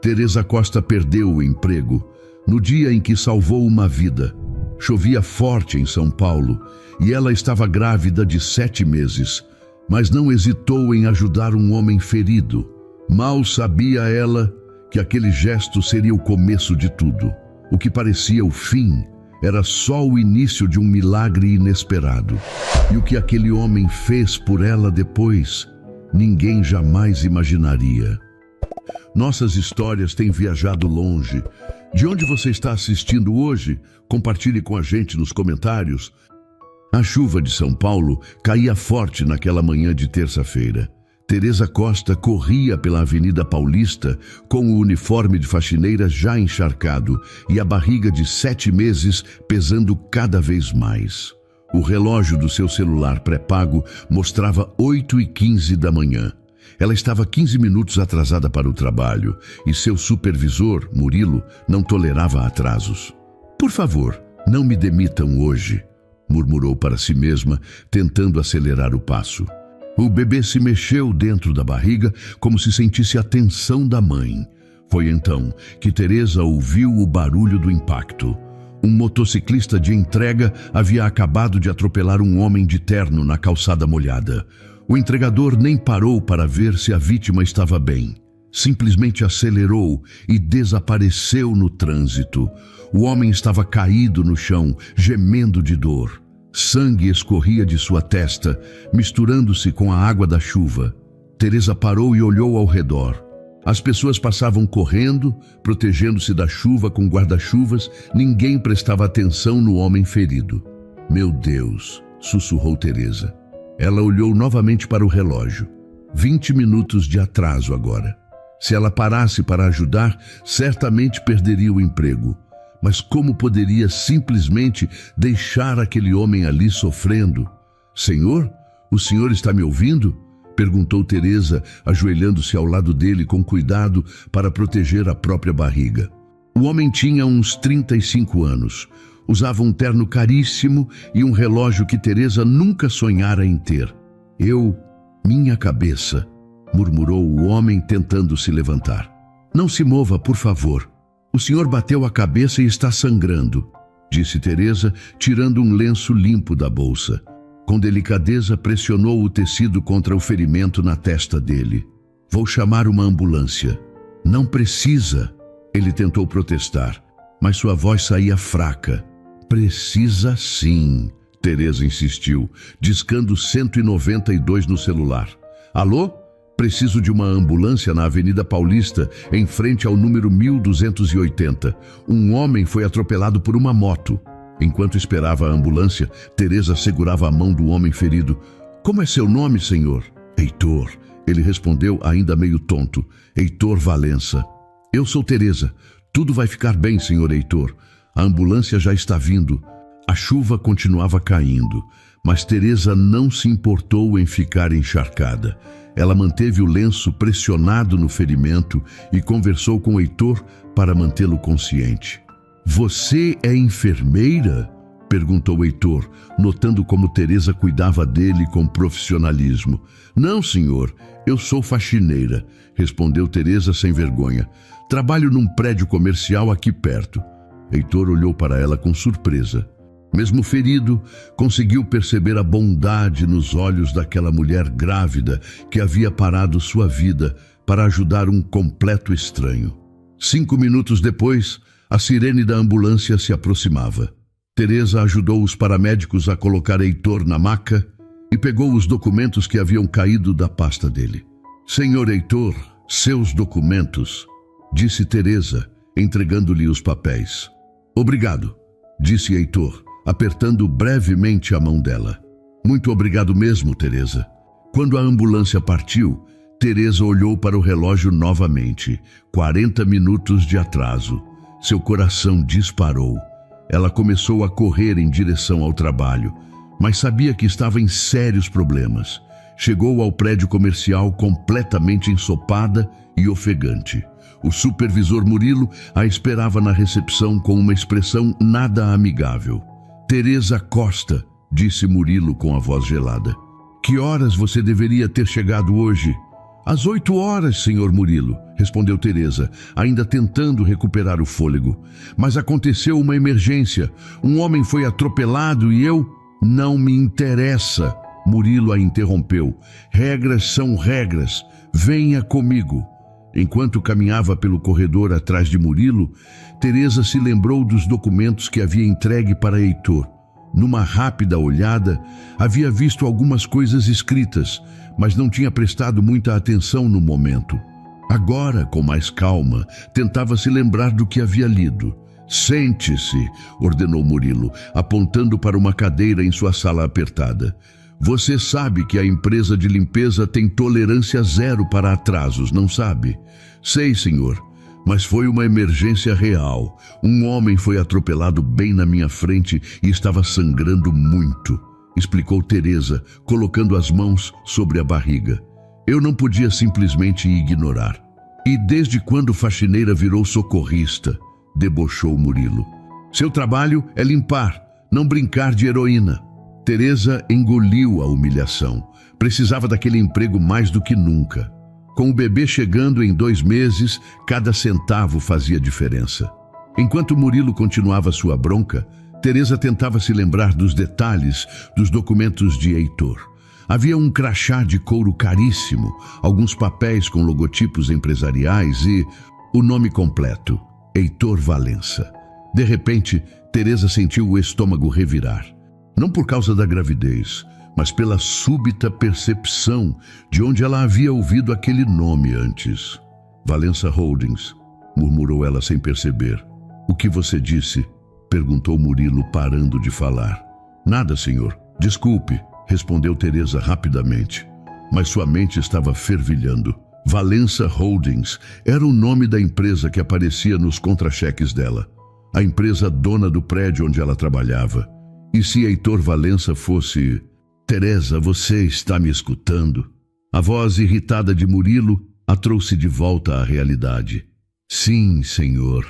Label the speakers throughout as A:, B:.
A: Teresa Costa perdeu o emprego no dia em que salvou uma vida. Chovia forte em São Paulo e ela estava grávida de 7 meses, mas não hesitou em ajudar um homem ferido. Mal sabia ela que aquele gesto seria o começo de tudo. O que parecia o fim era só o início de um milagre inesperado. E o que aquele homem fez por ela depois, ninguém jamais imaginaria. Nossas histórias têm viajado longe. De onde você está assistindo hoje? Compartilhe com a gente nos comentários. A chuva de São Paulo caía forte naquela manhã de terça-feira. Teresa Costa corria pela Avenida Paulista com o uniforme de faxineira já encharcado e a barriga de 7 meses pesando cada vez mais. O relógio do seu celular pré-pago mostrava 8h15 da manhã. Ela estava 15 minutos atrasada para o trabalho e seu supervisor, Murilo, não tolerava atrasos. "Por favor, não me demitam hoje", murmurou para si mesma, tentando acelerar o passo. O bebê se mexeu dentro da barriga como se sentisse a tensão da mãe. Foi então que Teresa ouviu o barulho do impacto. Um motociclista de entrega havia acabado de atropelar um homem de terno na calçada molhada. O entregador nem parou para ver se a vítima estava bem. Simplesmente acelerou e desapareceu no trânsito. O homem estava caído no chão, gemendo de dor. Sangue escorria de sua testa, misturando-se com a água da chuva. Teresa parou e olhou ao redor. As pessoas passavam correndo, protegendo-se da chuva com guarda-chuvas. Ninguém prestava atenção no homem ferido. "Meu Deus", sussurrou Teresa. Ela olhou novamente para o relógio. 20 minutos de atraso agora. Se ela parasse para ajudar, certamente perderia o emprego. Mas como poderia simplesmente deixar aquele homem ali sofrendo? "Senhor, o senhor está me ouvindo?", perguntou Teresa, ajoelhando-se ao lado dele com cuidado para proteger a própria barriga. O homem tinha uns 35 anos. Usava um terno caríssimo e um relógio que Teresa nunca sonhara em ter. Minha cabeça", murmurou o homem tentando se levantar. "Não se mova, por favor. O senhor bateu a cabeça e está sangrando", disse Teresa, tirando um lenço limpo da bolsa. Com delicadeza pressionou o tecido contra o ferimento na testa dele. "Vou chamar uma ambulância." "Não precisa", ele tentou protestar, mas sua voz saía fraca. "Precisa sim", Teresa insistiu, discando 192 no celular. "Alô? Preciso de uma ambulância na Avenida Paulista, em frente ao número 1280. Um homem foi atropelado por uma moto." Enquanto esperava a ambulância, Teresa segurava a mão do homem ferido. "Como é seu nome, senhor?" "Heitor", ele respondeu ainda meio tonto. "Heitor Valença." "Eu sou Teresa. Tudo vai ficar bem, senhor Heitor. A ambulância já está vindo." A chuva continuava caindo, mas Teresa não se importou em ficar encharcada. Ela manteve o lenço pressionado no ferimento e conversou com Heitor para mantê-lo consciente. "Você é enfermeira?", perguntou Heitor, notando como Teresa cuidava dele com profissionalismo. "Não, senhor, eu sou faxineira", respondeu Teresa sem vergonha. "Trabalho num prédio comercial aqui perto." Heitor olhou para ela com surpresa. Mesmo ferido, conseguiu perceber a bondade nos olhos daquela mulher grávida que havia parado sua vida para ajudar um completo estranho. 5 minutos depois, a sirene da ambulância se aproximava. Teresa ajudou os paramédicos a colocar Heitor na maca e pegou os documentos que haviam caído da pasta dele. "Senhor Heitor, seus documentos", disse Teresa, entregando-lhe os papéis. "Obrigado", disse Heitor, apertando brevemente a mão dela. "Muito obrigado mesmo, Teresa." Quando a ambulância partiu, Teresa olhou para o relógio novamente. 40 minutos de atraso. Seu coração disparou. Ela começou a correr em direção ao trabalho, mas sabia que estava em sérios problemas. Chegou ao prédio comercial completamente ensopada e ofegante. O supervisor Murilo a esperava na recepção com uma expressão nada amigável. "Teresa Costa", disse Murilo com a voz gelada. "Que horas você deveria ter chegado hoje?" Às 8 horas, senhor Murilo, respondeu Teresa, ainda tentando recuperar o fôlego. Mas aconteceu uma emergência. Um homem foi atropelado e eu... Não me interessa, Murilo a interrompeu. Regras são regras. Venha comigo. Enquanto caminhava pelo corredor atrás de Murilo, Teresa se lembrou dos documentos que havia entregue para Heitor. Numa rápida olhada, havia visto algumas coisas escritas, mas não tinha prestado muita atenção no momento. Agora, com mais calma, tentava se lembrar do que havia lido. Sente-se, ordenou Murilo, apontando para uma cadeira em sua sala apertada. Você sabe que a empresa de limpeza tem tolerância zero para atrasos, não sabe? Sei, senhor, mas foi uma emergência real. Um homem foi atropelado bem na minha frente e estava sangrando muito, explicou Teresa, colocando as mãos sobre a barriga. Eu não podia simplesmente ignorar. E desde quando faxineira virou socorrista? Debochou Murilo. Seu trabalho é limpar, não brincar de heroína. Teresa engoliu a humilhação. Precisava daquele emprego mais do que nunca. Com o bebê chegando em 2 meses, cada centavo fazia diferença. Enquanto Murilo continuava sua bronca, Teresa tentava se lembrar dos detalhes dos documentos de Heitor. Havia um crachá de couro caríssimo, alguns papéis com logotipos empresariais e o nome completo, Heitor Valença. De repente, Teresa sentiu o estômago revirar. Não por causa da gravidez, mas pela súbita percepção de onde ela havia ouvido aquele nome antes. Valença Holdings, murmurou ela sem perceber. O que você disse? Perguntou Murilo, parando de falar. Nada, senhor. Desculpe, respondeu Teresa rapidamente. Mas sua mente estava fervilhando. Valença Holdings era o nome da empresa que aparecia nos contra-cheques dela. A empresa dona do prédio onde ela trabalhava. E se Heitor Valença fosse... Teresa, você está me escutando? A voz irritada de Murilo a trouxe de volta à realidade. Sim, senhor.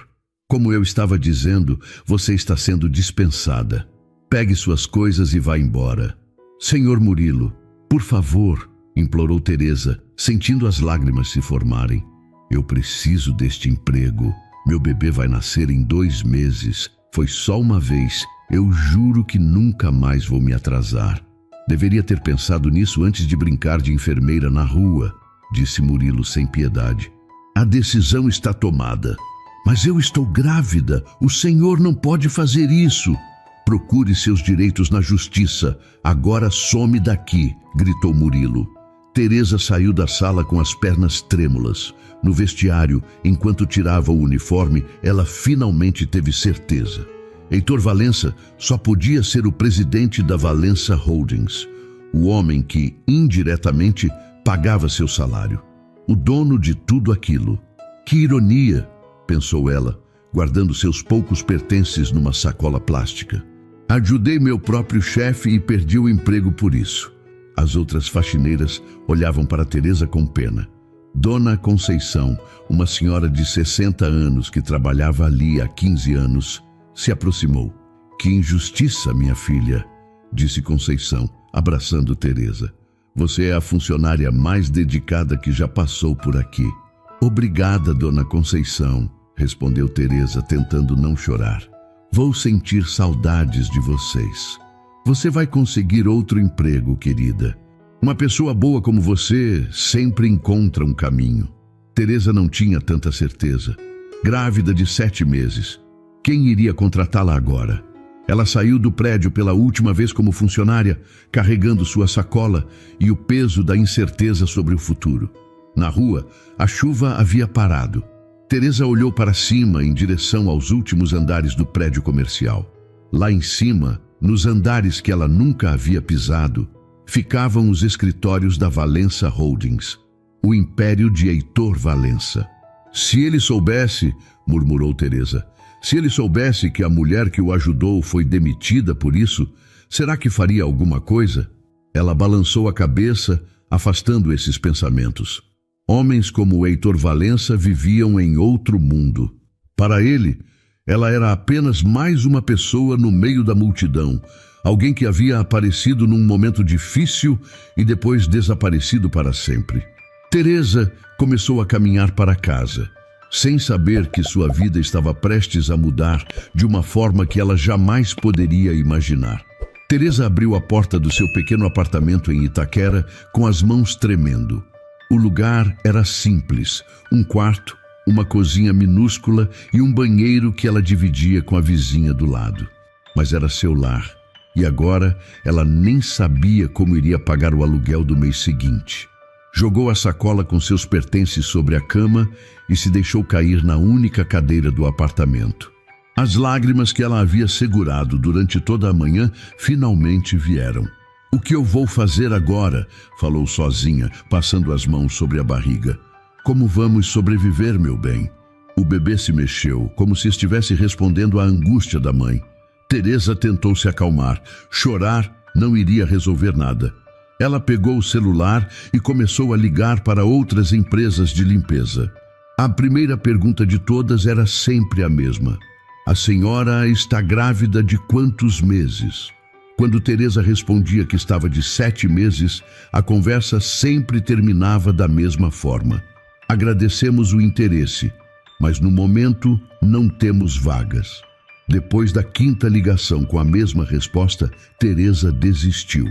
A: Como eu estava dizendo, você está sendo dispensada. Pegue suas coisas e vá embora. Senhor Murilo, por favor, implorou Teresa, sentindo as lágrimas se formarem. Eu preciso deste emprego. Meu bebê vai nascer em 2 meses. Foi só uma vez. Eu juro que nunca mais vou me atrasar. Deveria ter pensado nisso antes de brincar de enfermeira na rua, disse Murilo sem piedade. A decisão está tomada. Mas eu estou grávida. O senhor não pode fazer isso. Procure seus direitos na justiça. Agora some daqui, gritou Murilo. Teresa saiu da sala com as pernas trêmulas. No vestiário, enquanto tirava o uniforme, ela finalmente teve certeza. Heitor Valença só podia ser o presidente da Valença Holdings, o homem que, indiretamente, pagava seu salário. O dono de tudo aquilo. Que ironia, pensou ela, guardando seus poucos pertences numa sacola plástica. Ajudei meu próprio chefe e perdi o emprego por isso. As outras faxineiras olhavam para Teresa com pena. Dona Conceição, uma senhora de 60 anos que trabalhava ali há 15 anos, se aproximou. Que injustiça, minha filha, disse Conceição, abraçando Teresa. Você é a funcionária mais dedicada que já passou por aqui. Obrigada, Dona Conceição, respondeu Teresa, tentando não chorar. Vou sentir saudades de vocês. Você vai conseguir outro emprego, querida. Uma pessoa boa como você sempre encontra um caminho. Teresa não tinha tanta certeza. Grávida de 7 meses. Quem iria contratá-la agora? Ela saiu do prédio pela última vez como funcionária, carregando sua sacola e o peso da incerteza sobre o futuro. Na rua, a chuva havia parado. Teresa olhou para cima em direção aos últimos andares do prédio comercial. Lá em cima, nos andares que ela nunca havia pisado, ficavam os escritórios da Valença Holdings, o império de Heitor Valença. Se ele soubesse, murmurou Teresa, se ele soubesse que a mulher que o ajudou foi demitida por isso, será que faria alguma coisa? Ela balançou a cabeça, afastando esses pensamentos. Homens como Heitor Valença viviam em outro mundo. Para ele, ela era apenas mais uma pessoa no meio da multidão, alguém que havia aparecido num momento difícil e depois desaparecido para sempre. Teresa começou a caminhar para casa, sem saber que sua vida estava prestes a mudar de uma forma que ela jamais poderia imaginar. Teresa abriu a porta do seu pequeno apartamento em Itaquera com as mãos tremendo. O lugar era simples, um quarto, uma cozinha minúscula e um banheiro que ela dividia com a vizinha do lado. Mas era seu lar, e agora ela nem sabia como iria pagar o aluguel do mês seguinte. Jogou a sacola com seus pertences sobre a cama e se deixou cair na única cadeira do apartamento. As lágrimas que ela havia segurado durante toda a manhã finalmente vieram. "O que eu vou fazer agora?", falou sozinha, passando as mãos sobre a barriga. "Como vamos sobreviver, meu bem?" O bebê se mexeu, como se estivesse respondendo à angústia da mãe. Teresa tentou se acalmar. Chorar não iria resolver nada. Ela pegou o celular e começou a ligar para outras empresas de limpeza. A primeira pergunta de todas era sempre a mesma: "A senhora está grávida de quantos meses?" Quando Teresa respondia que estava de 7 meses, a conversa sempre terminava da mesma forma: "Agradecemos o interesse, mas no momento não temos vagas." Depois da 5ª ligação com a mesma resposta, Teresa desistiu.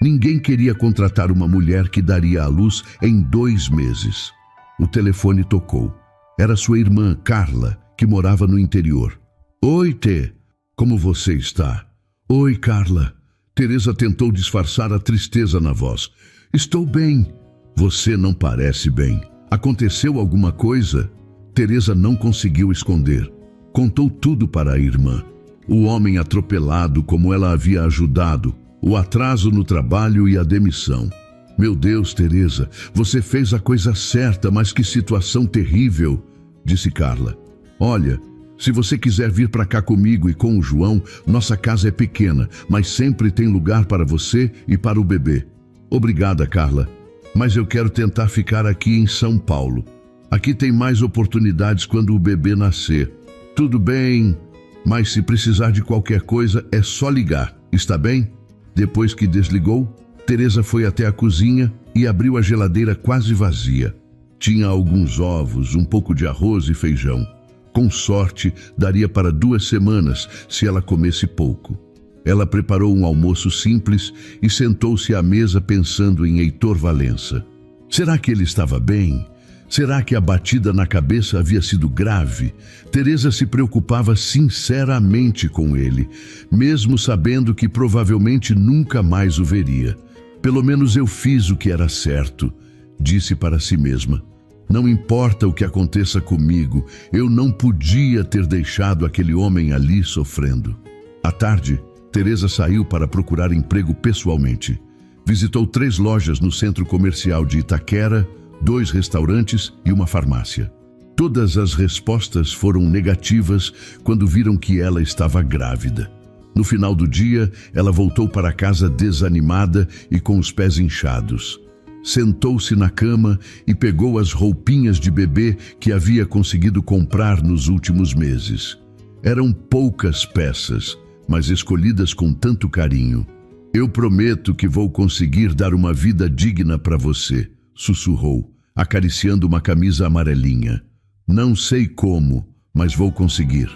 A: Ninguém queria contratar uma mulher que daria à luz em 2 meses. O telefone tocou. Era sua irmã, Carla, que morava no interior. "Oi, Tê. Como você está?" "Oi, Carla." Teresa tentou disfarçar a tristeza na voz. "Estou bem." "Você não parece bem. Aconteceu alguma coisa?" Teresa não conseguiu esconder. Contou tudo para a irmã. O homem atropelado como ela havia ajudado, o atraso no trabalho e a demissão. "Meu Deus, Teresa, você fez a coisa certa, mas que situação terrível", disse Carla. "Olha, se você quiser vir para cá comigo e com o João, nossa casa é pequena, mas sempre tem lugar para você e para o bebê." "Obrigada, Carla, mas eu quero tentar ficar aqui em São Paulo. Aqui tem mais oportunidades quando o bebê nascer." "Tudo bem, mas se precisar de qualquer coisa é só ligar, está bem?" Depois que desligou, Teresa foi até a cozinha e abriu a geladeira quase vazia. Tinha alguns ovos, um pouco de arroz e feijão. Com sorte, daria para 2 semanas se ela comesse pouco. Ela preparou um almoço simples e sentou-se à mesa pensando em Heitor Valença. Será que ele estava bem? Será que a batida na cabeça havia sido grave? Teresa se preocupava sinceramente com ele, mesmo sabendo que provavelmente nunca mais o veria. "Pelo menos eu fiz o que era certo", disse para si mesma. "Não importa o que aconteça comigo, eu não podia ter deixado aquele homem ali sofrendo." À tarde, Teresa saiu para procurar emprego pessoalmente. Visitou 3 lojas no centro comercial de Itaquera, 2 restaurantes e uma farmácia. Todas as respostas foram negativas quando viram que ela estava grávida. No final do dia, ela voltou para casa desanimada e com os pés inchados. Sentou-se na cama e pegou as roupinhas de bebê que havia conseguido comprar nos últimos meses. Eram poucas peças, mas escolhidas com tanto carinho. "Eu prometo que vou conseguir dar uma vida digna para você", sussurrou, acariciando uma camisa amarelinha. "Não sei como, mas vou conseguir."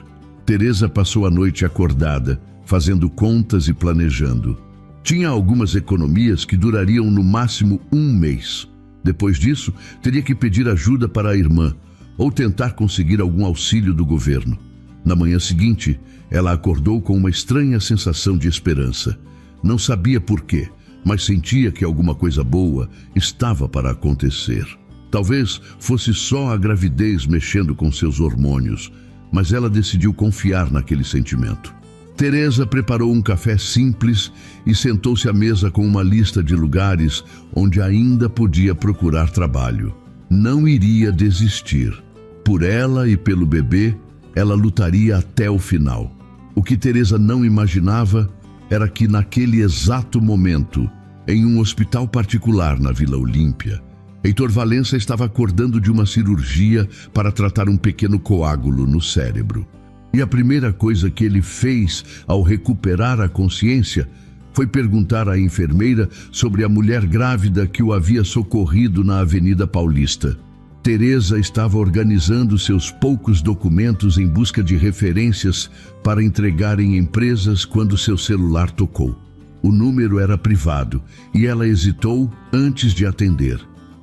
A: Teresa passou a noite acordada, fazendo contas e planejando. Tinha algumas economias que durariam no máximo 1 mês. Depois disso, teria que pedir ajuda para a irmã ou tentar conseguir algum auxílio do governo. Na manhã seguinte, ela acordou com uma estranha sensação de esperança. Não sabia por quê, mas sentia que alguma coisa boa estava para acontecer. Talvez fosse só a gravidez mexendo com seus hormônios, mas ela decidiu confiar naquele sentimento. Teresa preparou um café simples e sentou-se à mesa com uma lista de lugares onde ainda podia procurar trabalho. Não iria desistir. Por ela e pelo bebê, ela lutaria até o final. O que Teresa não imaginava era que naquele exato momento, em um hospital particular na Vila Olímpia, Heitor Valença estava acordando de uma cirurgia para tratar um pequeno coágulo no cérebro. E a primeira coisa que ele fez ao recuperar a consciência Foi perguntar à enfermeira sobre a mulher grávida que o havia socorrido na Avenida Paulista. Teresa estava organizando seus poucos documentos em busca de referências para entregar em empresas quando seu celular tocou. O número era privado e ela hesitou antes de atender.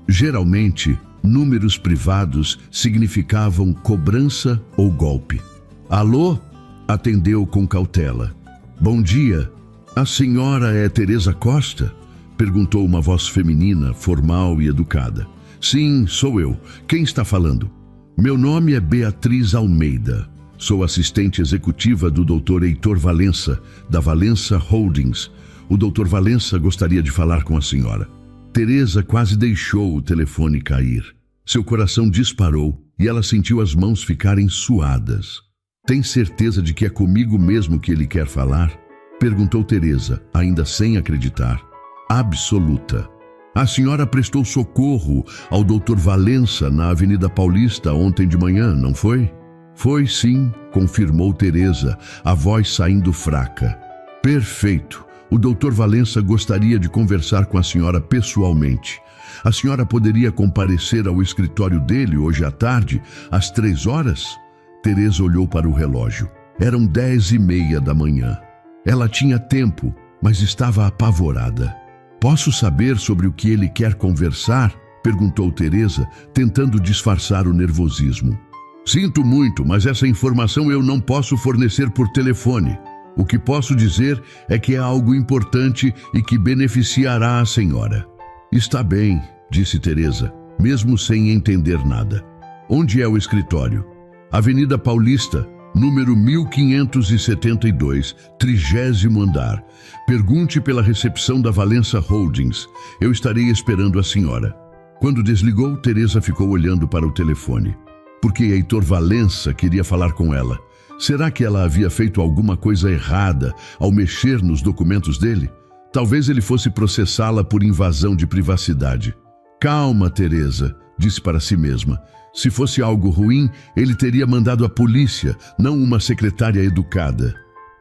A: Geralmente, números privados significavam cobrança ou golpe. Alô? Atendeu com cautela. Bom dia. A senhora é Teresa Costa? Perguntou uma voz feminina, formal e educada. Sim, sou eu. Quem está falando? Meu nome é Beatriz Almeida. Sou assistente executiva do Dr. Heitor Valença, da Valença Holdings. O Dr. Valença gostaria de falar com a senhora. Teresa quase deixou o telefone cair. Seu coração disparou e ela sentiu as mãos ficarem suadas. Tem certeza de que é comigo mesmo que ele quer falar? Perguntou Teresa, ainda sem acreditar. Absoluta. A senhora prestou socorro ao Dr. Valença na Avenida Paulista ontem de manhã, não foi? Foi sim, confirmou Teresa, a voz saindo fraca. Perfeito. O Dr. Valença gostaria de conversar com a senhora pessoalmente. A senhora poderia comparecer ao escritório dele hoje à tarde, às 3 horas? Teresa olhou para o relógio. Eram 10h30 da manhã. Ela tinha tempo, mas estava apavorada. Posso saber sobre o que ele quer conversar? Perguntou Teresa, tentando disfarçar o nervosismo. Sinto muito, mas essa informação eu não posso fornecer por telefone. O que posso dizer é que é algo importante e que beneficiará a senhora. Está bem, disse Teresa, mesmo sem entender nada. Onde é o escritório? Avenida Paulista, número 1572, 30º andar. Pergunte pela recepção da Valença Holdings. Eu estarei esperando a senhora. Quando desligou, Teresa ficou olhando para o telefone. Porque Heitor Valença queria falar com ela. Será que ela havia feito alguma coisa errada ao mexer nos documentos dele? Talvez ele fosse processá-la por invasão de privacidade. Calma, Teresa, disse para si mesma. Se fosse algo ruim, ele teria mandado a polícia, não uma secretária educada.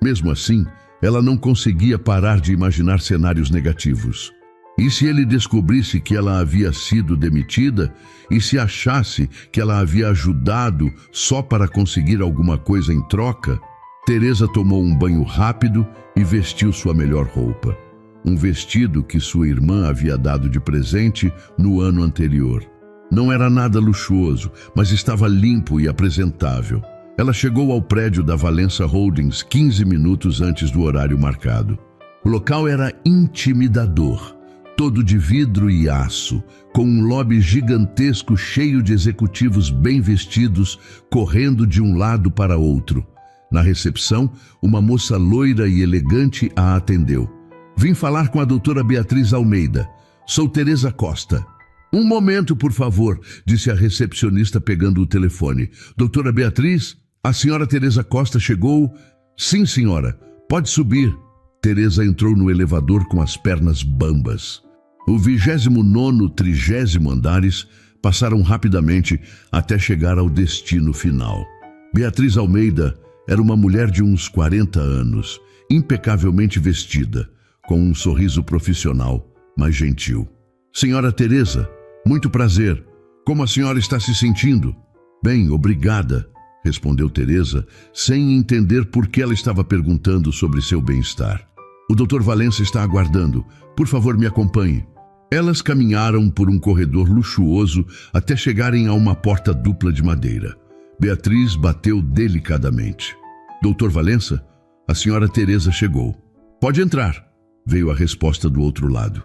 A: Mesmo assim, ela não conseguia parar de imaginar cenários negativos. E se ele descobrisse que ela havia sido demitida? E se achasse que ela havia ajudado só para conseguir alguma coisa em troca? Teresa tomou um banho rápido e vestiu sua melhor roupa. Um vestido que sua irmã havia dado de presente no ano anterior. Não era nada luxuoso, mas estava limpo e apresentável. Ela chegou ao prédio da Valença Holdings 15 minutos antes do horário marcado. O local era intimidador, todo de vidro e aço, com um lobby gigantesco cheio de executivos bem vestidos, correndo de um lado para outro. Na recepção, uma moça loira e elegante a atendeu. Vim falar com a doutora Beatriz Almeida. Sou Teresa Costa. Um momento, por favor, disse a recepcionista pegando o telefone. Doutora Beatriz, a senhora Teresa Costa chegou? Sim, senhora. Pode subir. Teresa entrou no elevador com as pernas bambas. O 29º, 30º andares passaram rapidamente até chegar ao destino final. Beatriz Almeida era uma mulher de uns 40 anos, impecavelmente vestida, com um sorriso profissional, mas gentil. Senhora Teresa, muito prazer. Como a senhora está se sentindo? Bem, obrigada, respondeu Teresa, sem entender por que ela estava perguntando sobre seu bem-estar. O Dr. Valença está aguardando. Por favor, me acompanhe. Elas caminharam por um corredor luxuoso até chegarem a uma porta dupla de madeira. Beatriz bateu delicadamente. Dr. Valença, a senhora Teresa chegou. Pode entrar, veio a resposta do outro lado.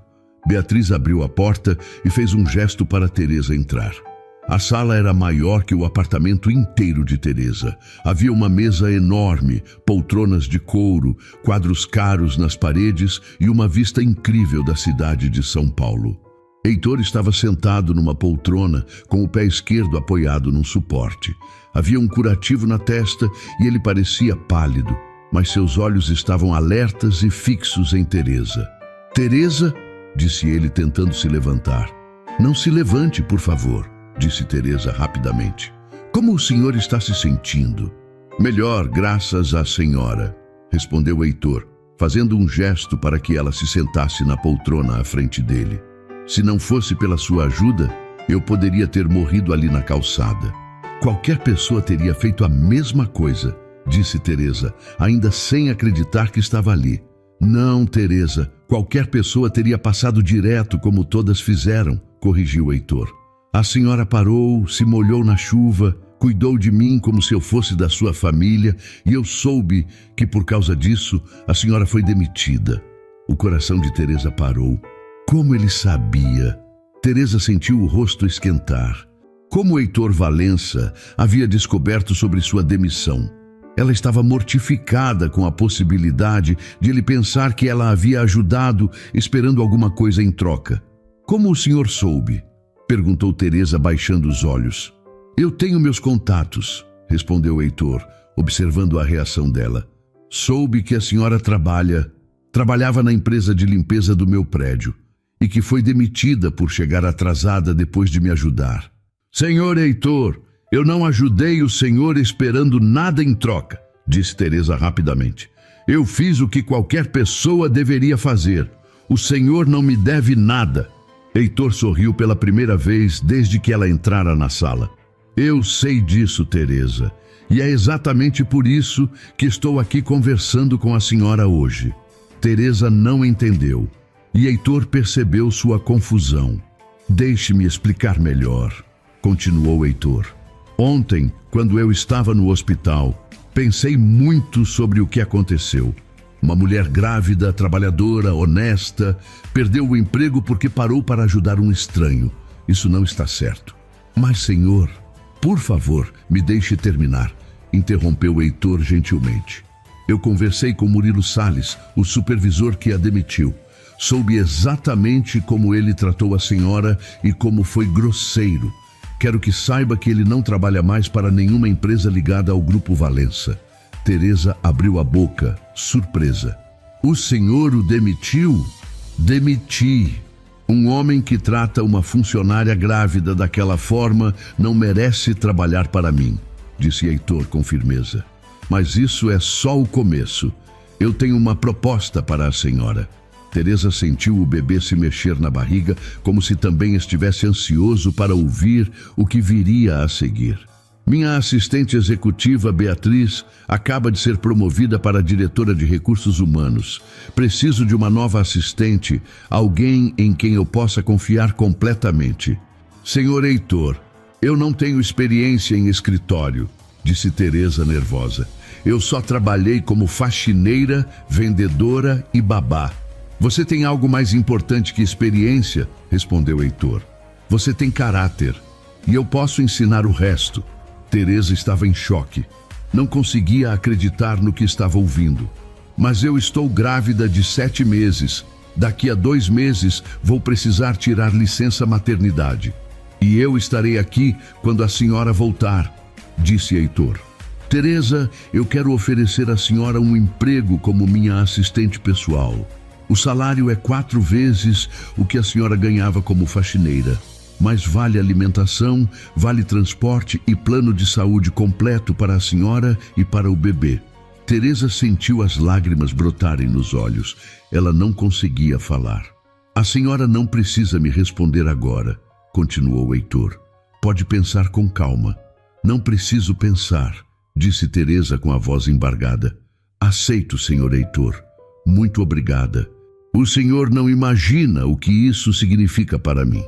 A: Beatriz abriu a porta e fez um gesto para Teresa entrar. A sala era maior que o apartamento inteiro de Teresa. Havia uma mesa enorme, poltronas de couro, quadros caros nas paredes e uma vista incrível da cidade de São Paulo. Heitor estava sentado numa poltrona, com o pé esquerdo apoiado num suporte. Havia um curativo na testa e ele parecia pálido, mas seus olhos estavam alertas e fixos em Teresa. Teresa, disse ele tentando se levantar. Não se levante, por favor, disse Teresa rapidamente. Como o senhor está se sentindo? Melhor, graças à senhora, respondeu Heitor, fazendo um gesto para que ela se sentasse na poltrona à frente dele. Se não fosse pela sua ajuda, eu poderia ter morrido ali na calçada. Qualquer pessoa teria feito a mesma coisa, disse Teresa, ainda sem acreditar que estava ali. Não, Teresa, qualquer pessoa teria passado direto como todas fizeram, corrigiu Heitor. A senhora parou, se molhou na chuva, cuidou de mim como se eu fosse da sua família e eu soube que por causa disso a senhora foi demitida. O coração de Teresa parou. Como ele sabia? Teresa sentiu o rosto esquentar. Como Heitor Valença havia descoberto sobre sua demissão? Ela estava mortificada com a possibilidade de ele pensar que ela havia ajudado esperando alguma coisa em troca. Como o senhor soube? Perguntou Teresa baixando os olhos. Eu tenho meus contatos, respondeu Heitor, observando a reação dela. Soube que a senhora trabalhava na empresa de limpeza do meu prédio e que foi demitida por chegar atrasada depois de me ajudar. Senhor Heitor, eu não ajudei o senhor esperando nada em troca, disse Teresa rapidamente. Eu fiz o que qualquer pessoa deveria fazer. O senhor não me deve nada. Heitor sorriu pela primeira vez desde que ela entrara na sala. Eu sei disso, Teresa, e é exatamente por isso que estou aqui conversando com a senhora hoje. Teresa não entendeu, e Heitor percebeu sua confusão. Deixe-me explicar melhor, continuou Heitor. Ontem, quando eu estava no hospital, pensei muito sobre o que aconteceu. Uma mulher grávida, trabalhadora, honesta, perdeu o emprego porque parou para ajudar um estranho. Isso não está certo. Mas, senhor, por favor, me deixe terminar, interrompeu Heitor gentilmente. Eu conversei com Murilo Salles, o supervisor que a demitiu. Soube exatamente como ele tratou a senhora e como foi grosseiro. Quero que saiba que ele não trabalha mais para nenhuma empresa ligada ao Grupo Valença. Teresa abriu a boca, surpresa. O senhor o demitiu? Demiti. Um homem que trata uma funcionária grávida daquela forma não merece trabalhar para mim, disse Heitor com firmeza. Mas isso é só o começo. Eu tenho uma proposta para a senhora. Teresa sentiu o bebê se mexer na barriga, como se também estivesse ansioso para ouvir o que viria a seguir. Minha assistente executiva, Beatriz, acaba de ser promovida para diretora de recursos humanos. Preciso de uma nova assistente, alguém em quem eu possa confiar completamente. Senhor Heitor, eu não tenho experiência em escritório, disse Teresa nervosa. Eu só trabalhei como faxineira, vendedora e babá. Você tem algo mais importante que experiência, respondeu Heitor. Você tem caráter, e eu posso ensinar o resto. Teresa estava em choque. Não conseguia acreditar no que estava ouvindo. Mas eu estou grávida de 7 meses. Daqui a 2 meses vou precisar tirar licença maternidade. E eu estarei aqui quando a senhora voltar, disse Heitor. Teresa, eu quero oferecer à senhora um emprego como minha assistente pessoal. O salário é 4 vezes o que a senhora ganhava como faxineira. Mas vale alimentação, vale transporte e plano de saúde completo para a senhora e para o bebê. Teresa sentiu as lágrimas brotarem nos olhos. Ela não conseguia falar. A senhora não precisa me responder agora, continuou Heitor. Pode pensar com calma. Não preciso pensar, disse Teresa com a voz embargada. Aceito, senhor Heitor. Muito obrigada. O senhor não imagina o que isso significa para mim.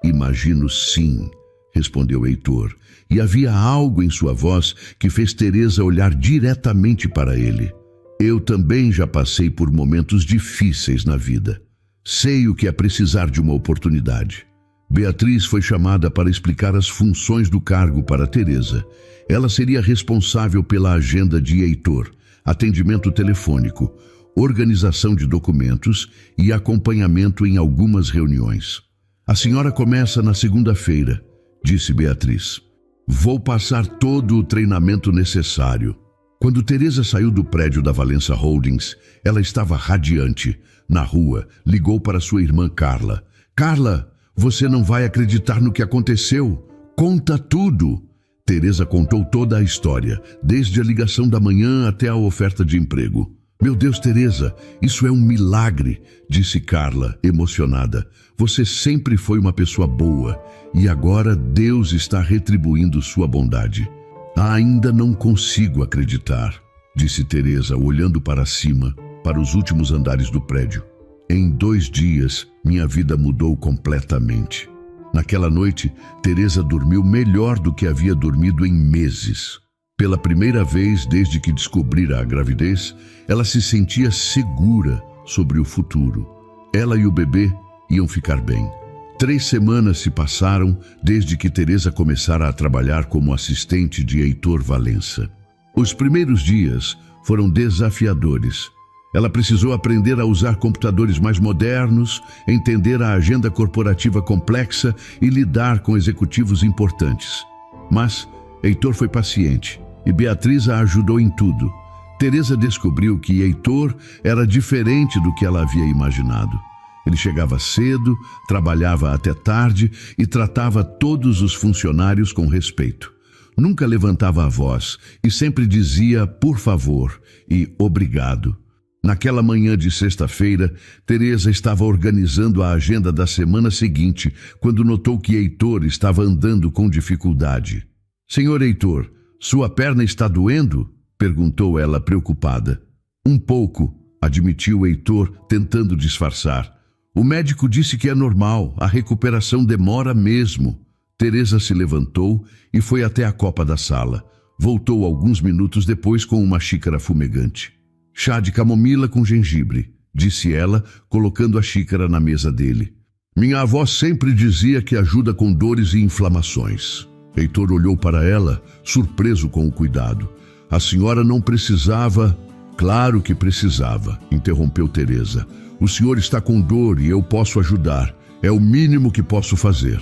A: Imagino sim, respondeu Heitor, e havia algo em sua voz que fez Teresa olhar diretamente para ele. Eu também já passei por momentos difíceis na vida. Sei o que é precisar de uma oportunidade. Beatriz foi chamada para explicar as funções do cargo para Teresa. Ela seria responsável pela agenda de Heitor, atendimento telefônico, organização de documentos e acompanhamento em algumas reuniões. A senhora começa na segunda-feira, disse Beatriz. Vou passar todo o treinamento necessário. Quando Teresa saiu do prédio da Valença Holdings, ela estava radiante. Na rua, ligou para sua irmã Carla. Carla, você não vai acreditar no que aconteceu. Conta tudo. Teresa contou toda a história, desde a ligação da manhã até a oferta de emprego. Meu Deus, Teresa, isso é um milagre, disse Carla, emocionada. Você sempre foi uma pessoa boa e agora Deus está retribuindo sua bondade. Ainda não consigo acreditar, disse Teresa, olhando para cima, para os últimos andares do prédio. Em 2 dias, minha vida mudou completamente. Naquela noite, Teresa dormiu melhor do que havia dormido em meses. Pela primeira vez desde que descobrira a gravidez, ela se sentia segura sobre o futuro. Ela e o bebê iam ficar bem. 3 semanas se passaram desde que Teresa começara a trabalhar como assistente de Heitor Valença. Os primeiros dias foram desafiadores. Ela precisou aprender a usar computadores mais modernos, entender a agenda corporativa complexa e lidar com executivos importantes. Mas Heitor foi paciente e Beatriz a ajudou em tudo. Teresa descobriu que Heitor era diferente do que ela havia imaginado. Ele chegava cedo, trabalhava até tarde e tratava todos os funcionários com respeito. Nunca levantava a voz e sempre dizia por favor e obrigado. Naquela manhã de sexta-feira, Teresa estava organizando a agenda da semana seguinte, quando notou que Heitor estava andando com dificuldade. Senhor Heitor, sua perna está doendo? Perguntou ela preocupada. Um pouco, admitiu Heitor, tentando disfarçar. O médico disse que é normal, a recuperação demora mesmo. Teresa se levantou e foi até a copa da sala. Voltou alguns minutos depois com uma xícara fumegante. Chá de camomila com gengibre, disse ela, colocando a xícara na mesa dele. Minha avó sempre dizia que ajuda com dores e inflamações. Heitor olhou para ela, surpreso com o cuidado. A senhora não precisava... Claro que precisava, interrompeu Teresa. O senhor está com dor e eu posso ajudar. É o mínimo que posso fazer.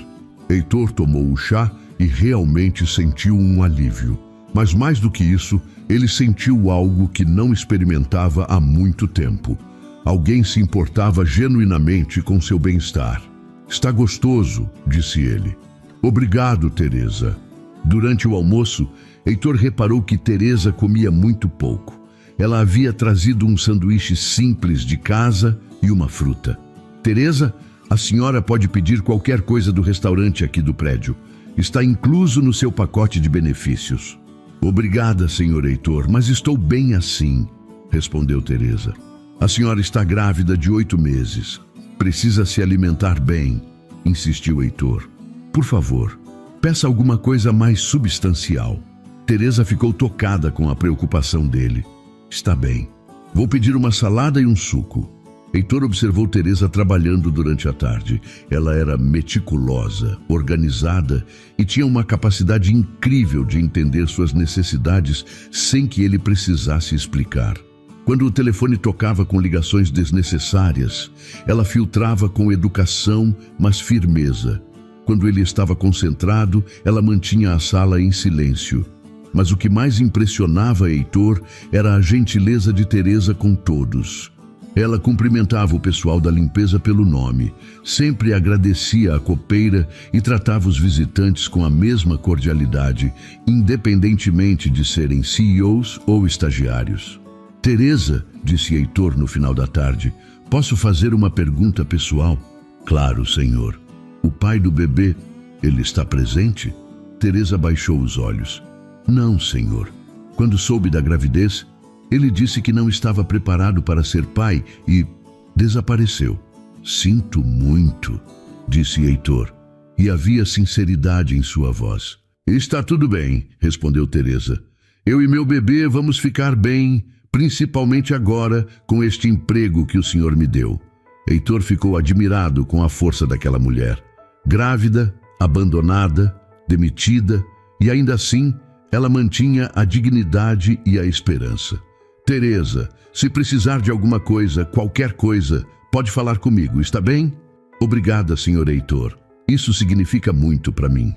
A: Heitor tomou o chá e realmente sentiu um alívio. Mas mais do que isso, ele sentiu algo que não experimentava há muito tempo. Alguém se importava genuinamente com seu bem-estar. Está gostoso, disse ele. Obrigado, Teresa. Durante o almoço, Heitor reparou que Teresa comia muito pouco. Ela havia trazido um sanduíche simples de casa e uma fruta. Teresa, a senhora pode pedir qualquer coisa do restaurante aqui do prédio. Está incluso no seu pacote de benefícios. Obrigada, senhor Heitor, mas estou bem assim, respondeu Teresa. A senhora está grávida de 8 meses. Precisa se alimentar bem, insistiu Heitor. Por favor, peça alguma coisa mais substancial. Teresa ficou tocada com a preocupação dele. Está bem. Vou pedir uma salada e um suco. Heitor observou Teresa trabalhando durante a tarde. Ela era meticulosa, organizada e tinha uma capacidade incrível de entender suas necessidades sem que ele precisasse explicar. Quando o telefone tocava com ligações desnecessárias, ela filtrava com educação, mas firmeza. Quando ele estava concentrado, ela mantinha a sala em silêncio. Mas o que mais impressionava Heitor era a gentileza de Teresa com todos. Ela cumprimentava o pessoal da limpeza pelo nome, sempre agradecia a copeira e tratava os visitantes com a mesma cordialidade, independentemente de serem CEOs ou estagiários. Teresa, disse Heitor no final da tarde, posso fazer uma pergunta pessoal? Claro, senhor. O pai do bebê, ele está presente? Teresa baixou os olhos. Não, senhor. Quando soube da gravidez, ele disse que não estava preparado para ser pai e desapareceu. Sinto muito, disse Heitor, e havia sinceridade em sua voz. Está tudo bem, respondeu Teresa. Eu e meu bebê vamos ficar bem, principalmente agora com este emprego que o senhor me deu. Heitor ficou admirado com a força daquela mulher. Grávida, abandonada, demitida, e ainda assim ela mantinha a dignidade e a esperança. Teresa, se precisar de alguma coisa, qualquer coisa, pode falar comigo, está bem? Obrigada, senhor Heitor. Isso significa muito para mim.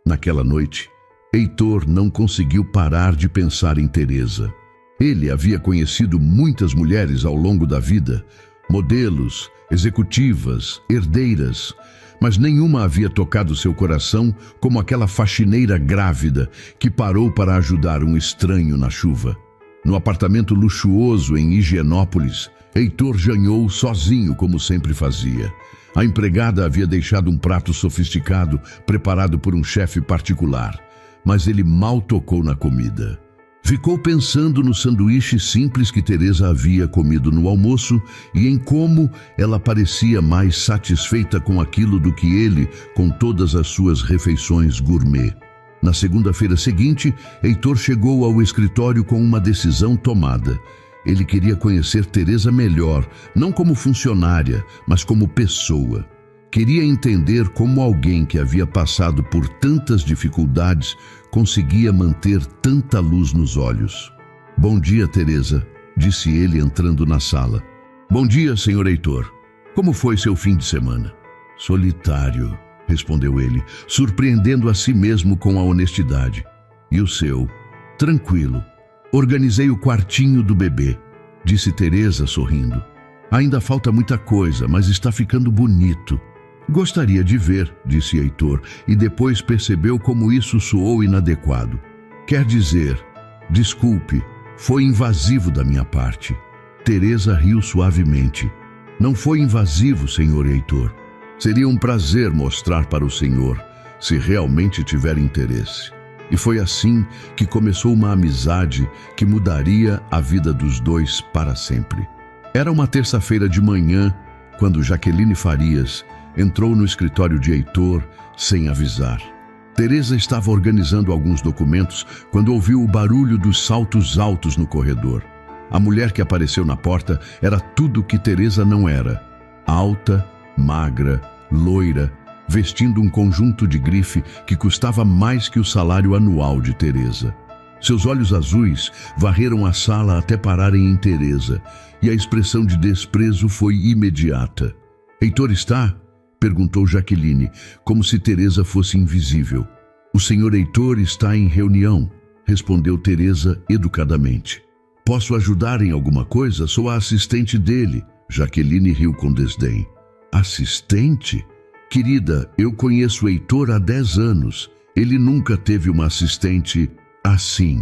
A: Naquela noite, Heitor não conseguiu parar de pensar em Teresa. Ele havia conhecido muitas mulheres ao longo da vida, modelos, executivas, herdeiras, mas nenhuma havia tocado seu coração como aquela faxineira grávida que parou para ajudar um estranho na chuva. No apartamento luxuoso em Higienópolis, Heitor janhou sozinho como sempre fazia. A empregada havia deixado um prato sofisticado preparado por um chefe particular, mas ele mal tocou na comida. Ficou pensando no sanduíche simples que Teresa havia comido no almoço e em como ela parecia mais satisfeita com aquilo do que ele com todas as suas refeições gourmet. Na segunda-feira seguinte, Heitor chegou ao escritório com uma decisão tomada. Ele queria conhecer Teresa melhor, não como funcionária, mas como pessoa. Queria entender como alguém que havia passado por tantas dificuldades conseguia manter tanta luz nos olhos. "Bom dia, Teresa", disse ele entrando na sala. "Bom dia, senhor Heitor. Como foi seu fim de semana?" "Solitário", respondeu ele, surpreendendo a si mesmo com a honestidade. "E o seu?" "Tranquilo. Organizei o quartinho do bebê", disse Teresa sorrindo. "Ainda falta muita coisa, mas está ficando bonito." "Gostaria de ver", disse Heitor, e depois percebeu como isso soou inadequado. "Quer dizer, desculpe, foi invasivo da minha parte." Teresa riu suavemente. "Não foi invasivo, senhor Heitor. Seria um prazer mostrar para o senhor, se realmente tiver interesse." E foi assim que começou uma amizade que mudaria a vida dos dois para sempre. Era uma terça-feira de manhã, quando Jaqueline Farias entrou no escritório de Heitor sem avisar. Teresa estava organizando alguns documentos quando ouviu o barulho dos saltos altos no corredor. A mulher que apareceu na porta era tudo o que Teresa não era. Alta, magra, loira, vestindo um conjunto de grife que custava mais que o salário anual de Teresa. Seus olhos azuis varreram a sala até pararem em Teresa, e a expressão de desprezo foi imediata. "Heitor está?" perguntou Jaqueline, como se Teresa fosse invisível. "O senhor Heitor está em reunião", respondeu Teresa educadamente. "Posso ajudar em alguma coisa? Sou a assistente dele." Jaqueline riu com desdém. "Assistente? Querida, eu conheço Heitor há 10 anos. Ele nunca teve uma assistente assim."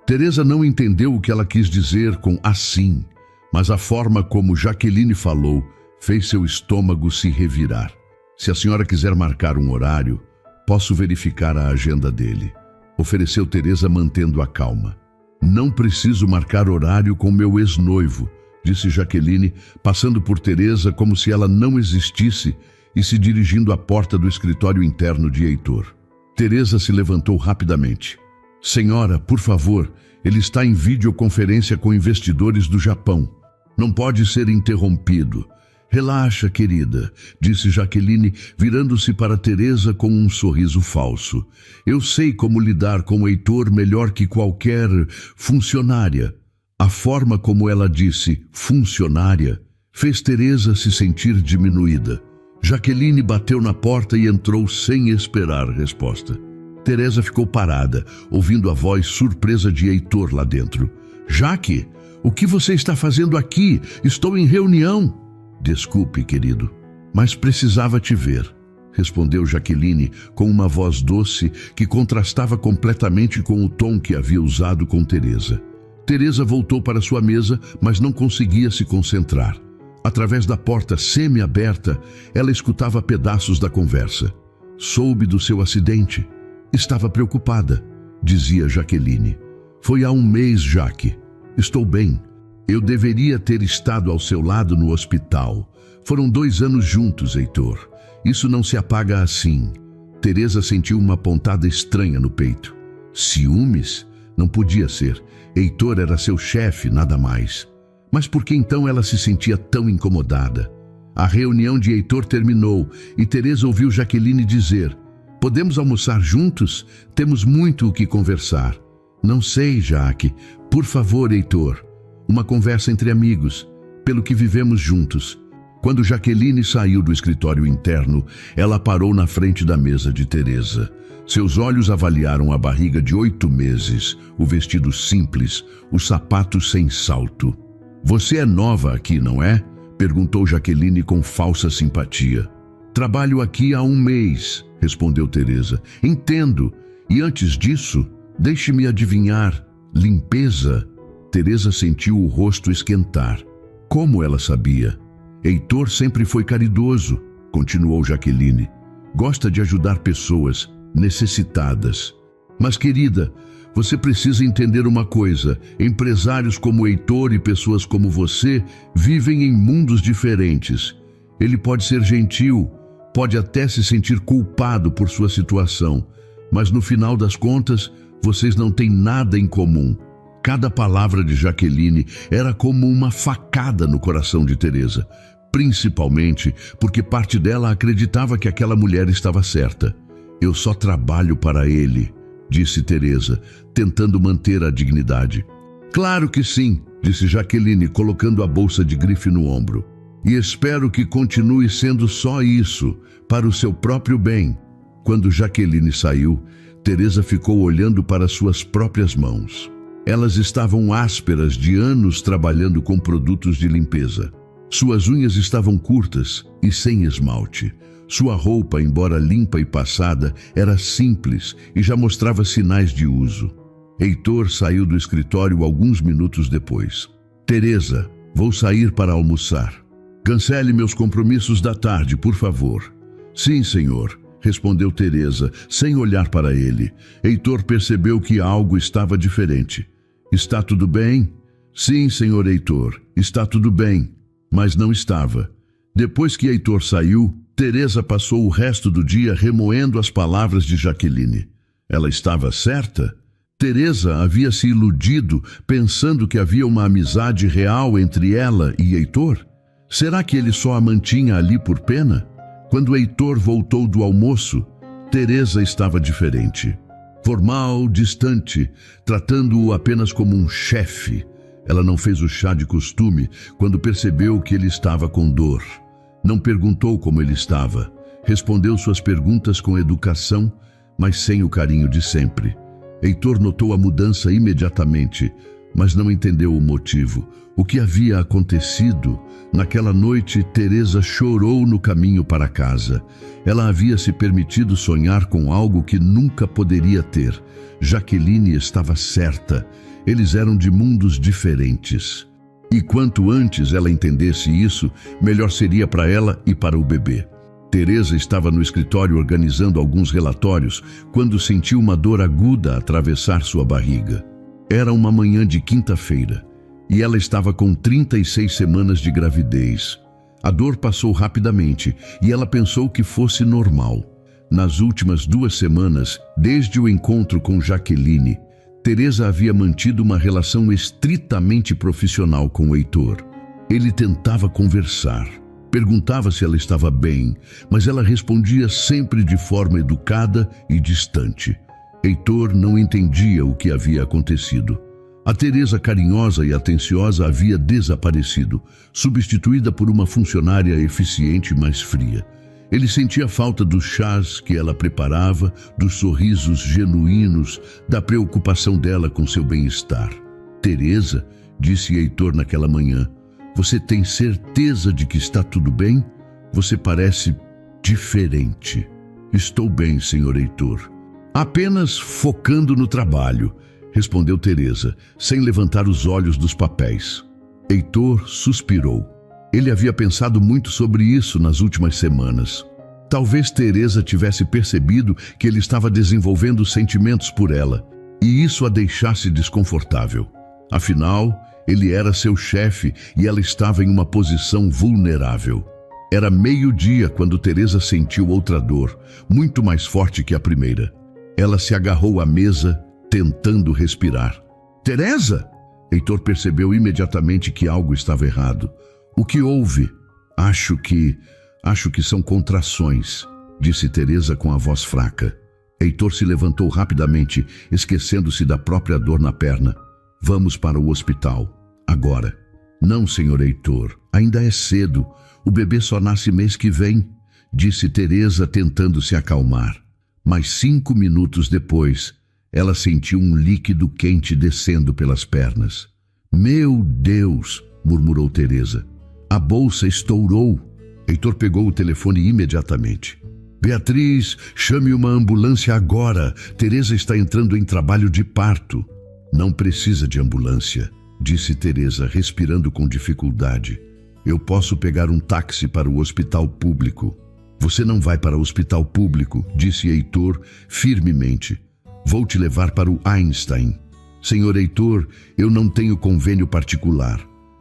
A: Teresa não entendeu o que ela quis dizer com assim, mas a forma como Jaqueline falou fez seu estômago se revirar. "Se a senhora quiser marcar um horário, posso verificar a agenda dele", ofereceu Teresa, mantendo a calma. "Não preciso marcar horário com meu ex-noivo", disse Jaqueline, passando por Teresa como se ela não existisse e se dirigindo à porta do escritório interno de Heitor. Teresa se levantou rapidamente. "Senhora, por favor, ele está em videoconferência com investidores do Japão. Não pode ser interrompido." "Relaxa, querida", disse Jaqueline, virando-se para Teresa com um sorriso falso. "Eu sei como lidar com o Heitor melhor que qualquer funcionária." A forma como ela disse funcionária fez Teresa se sentir diminuída. Jaqueline bateu na porta e entrou sem esperar resposta. Teresa ficou parada, ouvindo a voz surpresa de Heitor lá dentro. "Jaque, o que você está fazendo aqui? Estou em reunião." "Desculpe, querido, mas precisava te ver", respondeu Jaqueline com uma voz doce que contrastava completamente com o tom que havia usado com Teresa. Teresa voltou para sua mesa, mas não conseguia se concentrar. Através da porta semi-aberta, ela escutava pedaços da conversa. "Soube do seu acidente. Estava preocupada", dizia Jaqueline. "Foi há um mês, Jaque. Estou bem. Eu deveria ter estado ao seu lado no hospital. Foram 2 anos juntos, Heitor. Isso não se apaga assim." Teresa sentiu uma pontada estranha no peito. Ciúmes? Não podia ser. Heitor era seu chefe, nada mais. Mas por que então ela se sentia tão incomodada? A reunião de Heitor terminou e Teresa ouviu Jaqueline dizer: "Podemos almoçar juntos? Temos muito o que conversar." "Não sei, Jaque. Por favor, Heitor. Uma conversa entre amigos, pelo que vivemos juntos." Quando Jaqueline saiu do escritório interno, ela parou na frente da mesa de Teresa. Seus olhos avaliaram a barriga de 8 meses, o vestido simples, os sapatos sem salto. "Você é nova aqui, não é?" perguntou Jaqueline com falsa simpatia. "Trabalho aqui há 1 mês, respondeu Teresa. "Entendo. E antes disso, deixe-me adivinhar, limpeza?" Teresa sentiu o rosto esquentar. Como ela sabia? Heitor sempre foi caridoso, continuou Jaqueline. Gosta de ajudar pessoas necessitadas. Mas, querida, você precisa entender uma coisa. Empresários como Heitor e pessoas como você vivem em mundos diferentes. Ele pode ser gentil, pode até se sentir culpado por sua situação, mas no final das contas, vocês não têm nada em comum. Cada palavra de Jaqueline era como uma facada no coração de Teresa, principalmente porque parte dela acreditava que aquela mulher estava certa. Eu só trabalho para ele, disse Teresa, tentando manter a dignidade. Claro que sim, disse Jaqueline, colocando a bolsa de grife no ombro. E espero que continue sendo só isso, para o seu próprio bem. Quando Jaqueline saiu, Teresa ficou olhando para suas próprias mãos. Elas estavam ásperas de anos trabalhando com produtos de limpeza. Suas unhas estavam curtas e sem esmalte. Sua roupa, embora limpa e passada, era simples e já mostrava sinais de uso. Heitor saiu do escritório alguns minutos depois. Teresa, vou sair para almoçar. Cancele meus compromissos da tarde, por favor. Sim, senhor, respondeu Teresa, sem olhar para ele. Heitor percebeu que algo estava diferente. Está tudo bem? Sim, senhor Heitor, está tudo bem. Mas não estava. Depois que Heitor saiu, Teresa passou o resto do dia remoendo as palavras de Jaqueline. Ela estava certa? Teresa havia se iludido, pensando que havia uma amizade real entre ela e Heitor? Será que ele só a mantinha ali por pena? Quando Heitor voltou do almoço, Teresa estava diferente. Formal, distante, tratando-o apenas como um chefe. Ela não fez o chá de costume quando percebeu que ele estava com dor. Não perguntou como ele estava. Respondeu suas perguntas com educação, mas sem o carinho de sempre. Heitor notou a mudança imediatamente, mas não entendeu o motivo. O que havia acontecido? Naquela noite, Teresa chorou no caminho para casa. Ela havia se permitido sonhar com algo que nunca poderia ter. Jaqueline estava certa. Eles eram de mundos diferentes. E quanto antes ela entendesse isso, melhor seria para ela e para o bebê. Teresa estava no escritório organizando alguns relatórios quando sentiu uma dor aguda atravessar sua barriga. Era uma manhã de quinta-feira e ela estava com 36 semanas de gravidez. A dor passou rapidamente e ela pensou que fosse normal. Nas últimas 2 semanas, desde o encontro com Jaqueline, Teresa havia mantido uma relação estritamente profissional com Heitor. Ele tentava conversar, perguntava se ela estava bem, mas ela respondia sempre de forma educada e distante. Heitor não entendia o que havia acontecido. A Teresa carinhosa e atenciosa havia desaparecido, substituída por uma funcionária eficiente, mas fria. Ele sentia falta dos chás que ela preparava, dos sorrisos genuínos, da preocupação dela com seu bem-estar. Teresa, disse Heitor naquela manhã, você tem certeza de que está tudo bem? Você parece diferente. Estou bem, senhor Heitor. Apenas focando no trabalho, respondeu Teresa, sem levantar os olhos dos papéis. Heitor suspirou. Ele havia pensado muito sobre isso nas últimas semanas. Talvez Teresa tivesse percebido que ele estava desenvolvendo sentimentos por ela, e isso a deixasse desconfortável. Afinal, ele era seu chefe e ela estava em uma posição vulnerável. Era meio-dia quando Teresa sentiu outra dor, muito mais forte que a primeira. Ela se agarrou à mesa, tentando respirar. Teresa! Heitor percebeu imediatamente que algo estava errado. O que houve? Acho que são contrações, disse Teresa com a voz fraca. Heitor se levantou rapidamente, esquecendo-se da própria dor na perna. Vamos para o hospital. Agora. Não, senhor Heitor, ainda é cedo. O bebê só nasce mês que vem, disse Teresa, tentando se acalmar. Mas 5 minutos depois, ela sentiu um líquido quente descendo pelas pernas. Meu Deus, murmurou Teresa. A bolsa estourou. Heitor pegou o telefone imediatamente. Beatriz, chame uma ambulância agora. Teresa está entrando em trabalho de parto. Não precisa de ambulância. disse Teresa, respirando com dificuldade. Eu posso pegar um táxi para o hospital público. Você não vai para o hospital público, disse Heitor firmemente. Vou te levar para o Einstein. Senhor Heitor, eu não tenho convênio particular.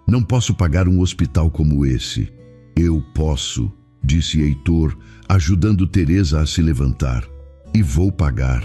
A: Não posso pagar um hospital como esse. Eu posso, disse Heitor, ajudando Teresa a se levantar. E vou pagar.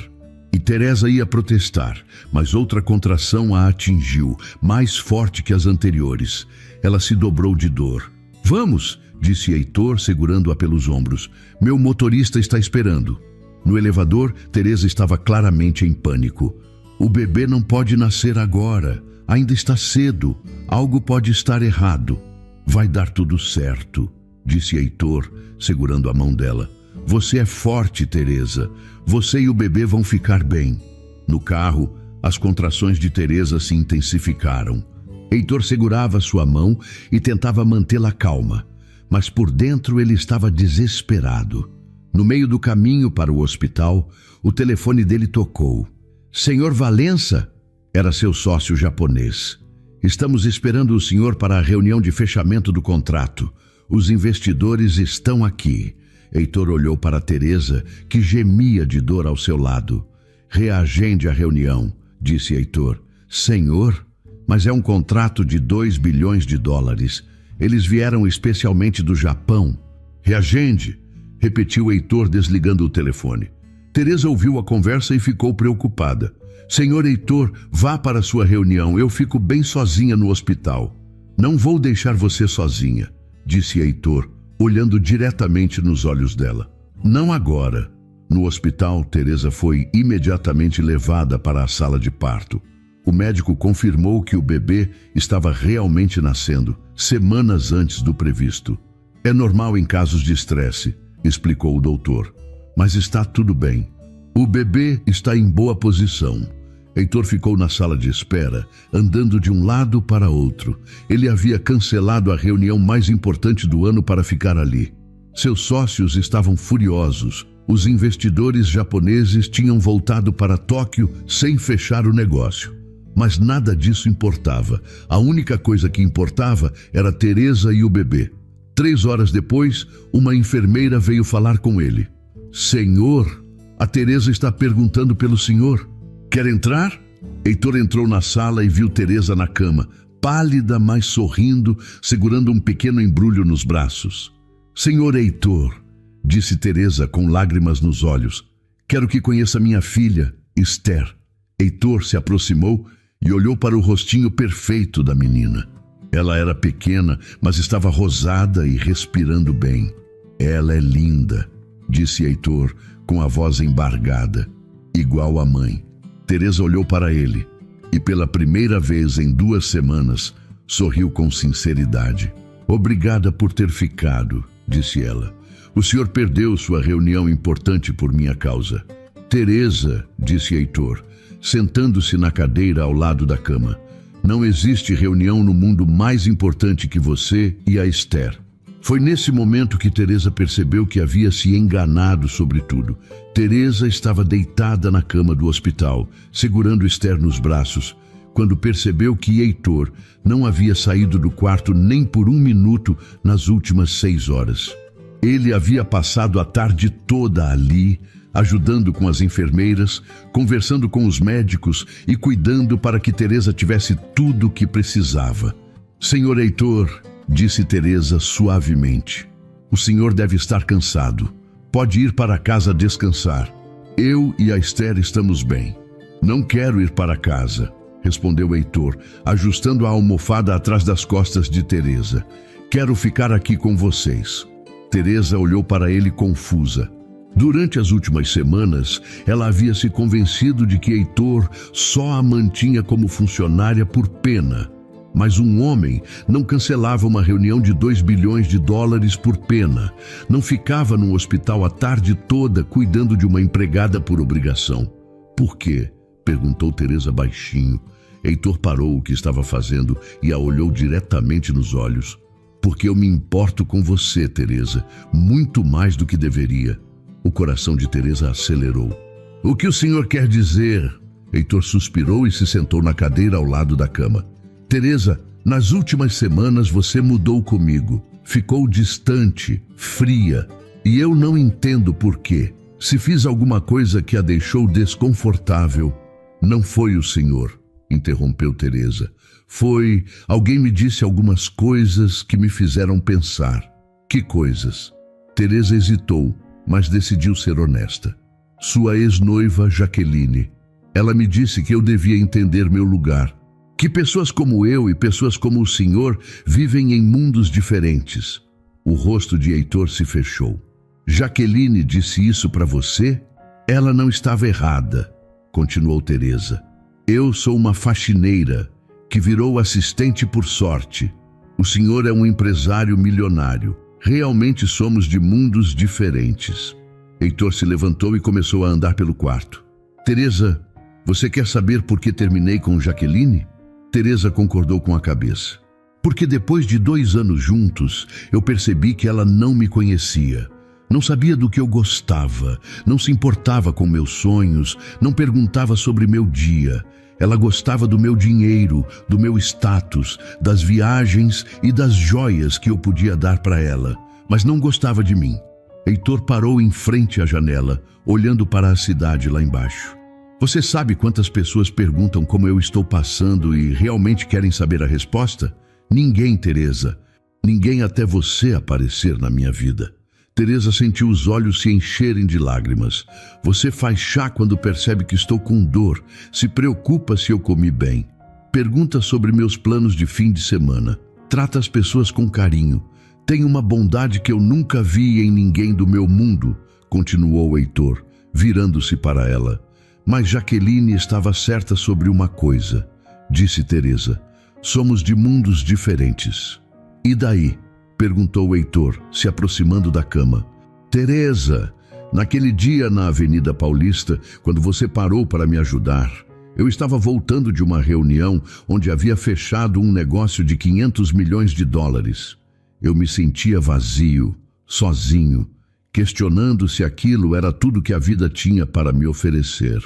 A: E Teresa ia protestar, mas outra contração a atingiu, mais forte que as anteriores. Ela se dobrou de dor. Vamos, disse Heitor, segurando-a pelos ombros. Meu motorista está esperando. No elevador, Teresa estava claramente em pânico. O bebê não pode nascer agora. Ainda está cedo. Algo pode estar errado. Vai dar tudo certo, disse Heitor, segurando a mão dela. Você é forte, Teresa. Você e o bebê vão ficar bem. No carro, as contrações de Teresa se intensificaram. Heitor segurava sua mão e tentava mantê-la calma, mas por dentro ele estava desesperado. No meio do caminho para o hospital, o telefone dele tocou. Senhor Valença? Era seu sócio japonês. Estamos esperando o senhor para a reunião de fechamento do contrato. Os investidores estão aqui. Heitor olhou para Teresa, que gemia de dor ao seu lado. Reagende à reunião, disse Heitor. Senhor? Mas é um contrato de 2 bilhões de dólares. Eles vieram especialmente do Japão. Reagende, repetiu Heitor, desligando o telefone. Teresa ouviu a conversa e ficou preocupada. Senhor Heitor, vá para sua reunião. Eu fico bem sozinha no hospital. Não vou deixar você sozinha, disse Heitor, olhando diretamente nos olhos dela. Não agora. No hospital, Teresa foi imediatamente levada para a sala de parto. O médico confirmou que o bebê estava realmente nascendo, semanas antes do previsto. É normal em casos de estresse, explicou o doutor. Mas está tudo bem. O bebê está em boa posição. Heitor ficou na sala de espera, andando de um lado para outro. Ele havia cancelado a reunião mais importante do ano para ficar ali. Seus sócios estavam furiosos. Os investidores japoneses tinham voltado para Tóquio sem fechar o negócio. Mas nada disso importava. A única coisa que importava era Teresa e o bebê. 3 horas depois, uma enfermeira veio falar com ele. Senhor, a Teresa está perguntando pelo senhor. Quer entrar? Heitor entrou na sala e viu Teresa na cama, pálida, mas sorrindo, segurando um pequeno embrulho nos braços. Senhor Heitor, disse Teresa com lágrimas nos olhos, quero que conheça minha filha, Esther. Heitor se aproximou e olhou para o rostinho perfeito da menina. Ela era pequena, mas estava rosada e respirando bem. Ela é linda, disse Heitor, com a voz embargada, igual à mãe. Teresa olhou para ele e, pela primeira vez em 2 semanas, sorriu com sinceridade. Obrigada por ter ficado, disse ela. O senhor perdeu sua reunião importante por minha causa. Teresa, disse Heitor, sentando-se na cadeira ao lado da cama. Não existe reunião no mundo mais importante que você e a Esther. Foi nesse momento que Teresa percebeu que havia se enganado sobre tudo. Teresa estava deitada na cama do hospital, segurando Esther nos braços, quando percebeu que Heitor não havia saído do quarto nem por 1 minuto nas últimas 6 horas. Ele havia passado a tarde toda ali, ajudando com as enfermeiras, conversando com os médicos e cuidando para que Teresa tivesse tudo o que precisava. Senhor Heitor, disse Teresa suavemente, o senhor deve estar cansado. Pode ir para casa descansar. Eu e a Esther estamos bem. Não quero ir para casa, respondeu Heitor, ajustando a almofada atrás das costas de Teresa. Quero ficar aqui com vocês. Teresa olhou para ele confusa. Durante as últimas semanas, ela havia se convencido de que Heitor só a mantinha como funcionária por pena. Mas um homem não cancelava uma reunião de 2 bilhões de dólares por pena. Não ficava no hospital a tarde toda cuidando de uma empregada por obrigação. Por quê? Perguntou Teresa baixinho. Heitor parou o que estava fazendo e a olhou diretamente nos olhos. Porque eu me importo com você, Teresa, muito mais do que deveria. O coração de Teresa acelerou. O que o senhor quer dizer? Heitor suspirou e se sentou na cadeira ao lado da cama. Teresa, nas últimas semanas você mudou comigo. Ficou distante, fria, e eu não entendo por quê. Se fiz alguma coisa que a deixou desconfortável, não foi o senhor, interrompeu Teresa. Foi, alguém me disse algumas coisas que me fizeram pensar. Que coisas? Teresa hesitou, mas decidiu ser honesta. Sua ex-noiva, Jaqueline. Ela me disse que eu devia entender meu lugar. Que pessoas como eu e pessoas como o senhor vivem em mundos diferentes. O rosto de Heitor se fechou. Jaqueline disse isso para você? Ela não estava errada, continuou Teresa. Eu sou uma faxineira que virou assistente por sorte. O senhor é um empresário milionário. Realmente somos de mundos diferentes. Heitor se levantou e começou a andar pelo quarto. Teresa, você quer saber por que terminei com Jaqueline? Teresa concordou com a cabeça. Porque depois de 2 anos juntos, eu percebi que ela não me conhecia. Não sabia do que eu gostava, não se importava com meus sonhos, não perguntava sobre meu dia. Ela gostava do meu dinheiro, do meu status, das viagens e das joias que eu podia dar para ela, mas não gostava de mim. Heitor parou em frente à janela, olhando para a cidade lá embaixo. Você sabe quantas pessoas perguntam como eu estou passando e realmente querem saber a resposta? Ninguém, Teresa. Ninguém até você aparecer na minha vida. Teresa sentiu os olhos se encherem de lágrimas. Você faz chá quando percebe que estou com dor. Se preocupa se eu comi bem. Pergunta sobre meus planos de fim de semana. Trata as pessoas com carinho. Tem uma bondade que eu nunca vi em ninguém do meu mundo, continuou Heitor, virando-se para ela. Mas Jaqueline estava certa sobre uma coisa, disse Teresa. Somos de mundos diferentes. E daí? Perguntou Heitor, se aproximando da cama. Teresa, naquele dia na Avenida Paulista, quando você parou para me ajudar, eu estava voltando de uma reunião onde havia fechado um negócio de 500 milhões de dólares. Eu me sentia vazio, sozinho, questionando se aquilo era tudo que a vida tinha para me oferecer.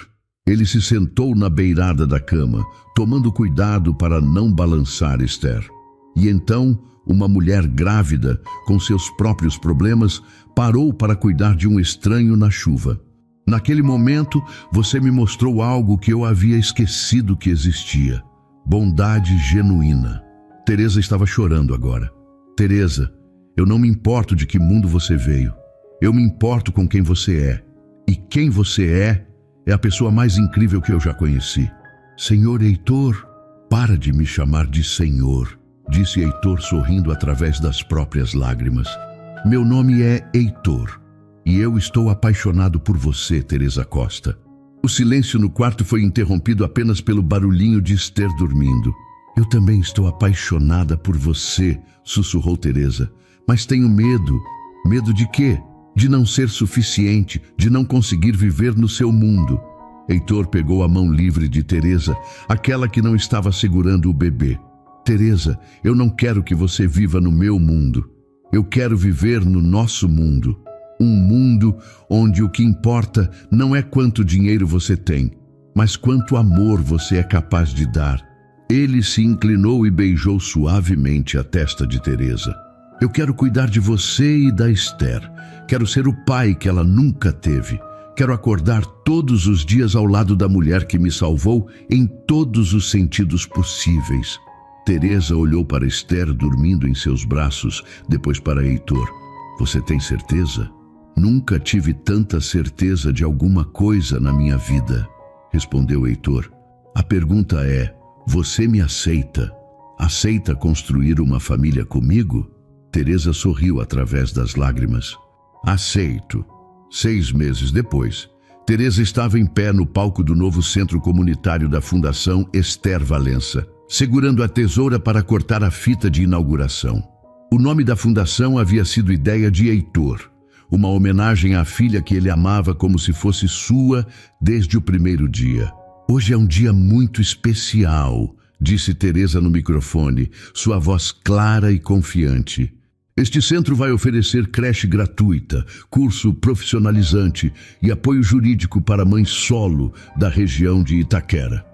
A: Ele se sentou na beirada da cama, tomando cuidado para não balançar Esther. E então, uma mulher grávida, com seus próprios problemas, parou para cuidar de um estranho na chuva. Naquele momento, você me mostrou algo que eu havia esquecido que existia. Bondade genuína. Teresa estava chorando agora. Teresa, eu não me importo de que mundo você veio. Eu me importo com quem você é. E quem você é a pessoa mais incrível que eu já conheci. Senhor Heitor, para de me chamar de senhor, disse Heitor sorrindo através das próprias lágrimas. Meu nome é Heitor, e eu estou apaixonado por você, Teresa Costa. O silêncio no quarto foi interrompido apenas pelo barulhinho de Esther dormindo. Eu também estou apaixonada por você, sussurrou Teresa, mas tenho medo. Medo de quê? De não ser suficiente, de não conseguir viver no seu mundo. Heitor pegou a mão livre de Teresa, aquela que não estava segurando o bebê. Teresa, eu não quero que você viva no meu mundo. Eu quero viver no nosso mundo. Um mundo onde o que importa não é quanto dinheiro você tem, mas quanto amor você é capaz de dar. Ele se inclinou e beijou suavemente a testa de Teresa. Eu quero cuidar de você e da Esther. Quero ser o pai que ela nunca teve. Quero acordar todos os dias ao lado da mulher que me salvou em todos os sentidos possíveis. Teresa olhou para Esther dormindo em seus braços, depois para Heitor. Você tem certeza? Nunca tive tanta certeza de alguma coisa na minha vida, respondeu Heitor. A pergunta é, você me aceita? Aceita construir uma família comigo? Teresa sorriu através das lágrimas. Aceito. 6 meses depois, Teresa estava em pé no palco do novo centro comunitário da Fundação Esther Valença, segurando a tesoura para cortar a fita de inauguração. O nome da fundação havia sido ideia de Heitor, uma homenagem à filha que ele amava como se fosse sua desde o primeiro dia. Hoje é um dia muito especial, disse Teresa no microfone, sua voz clara e confiante. Este centro vai oferecer creche gratuita, curso profissionalizante e apoio jurídico para mães solo da região de Itaquera.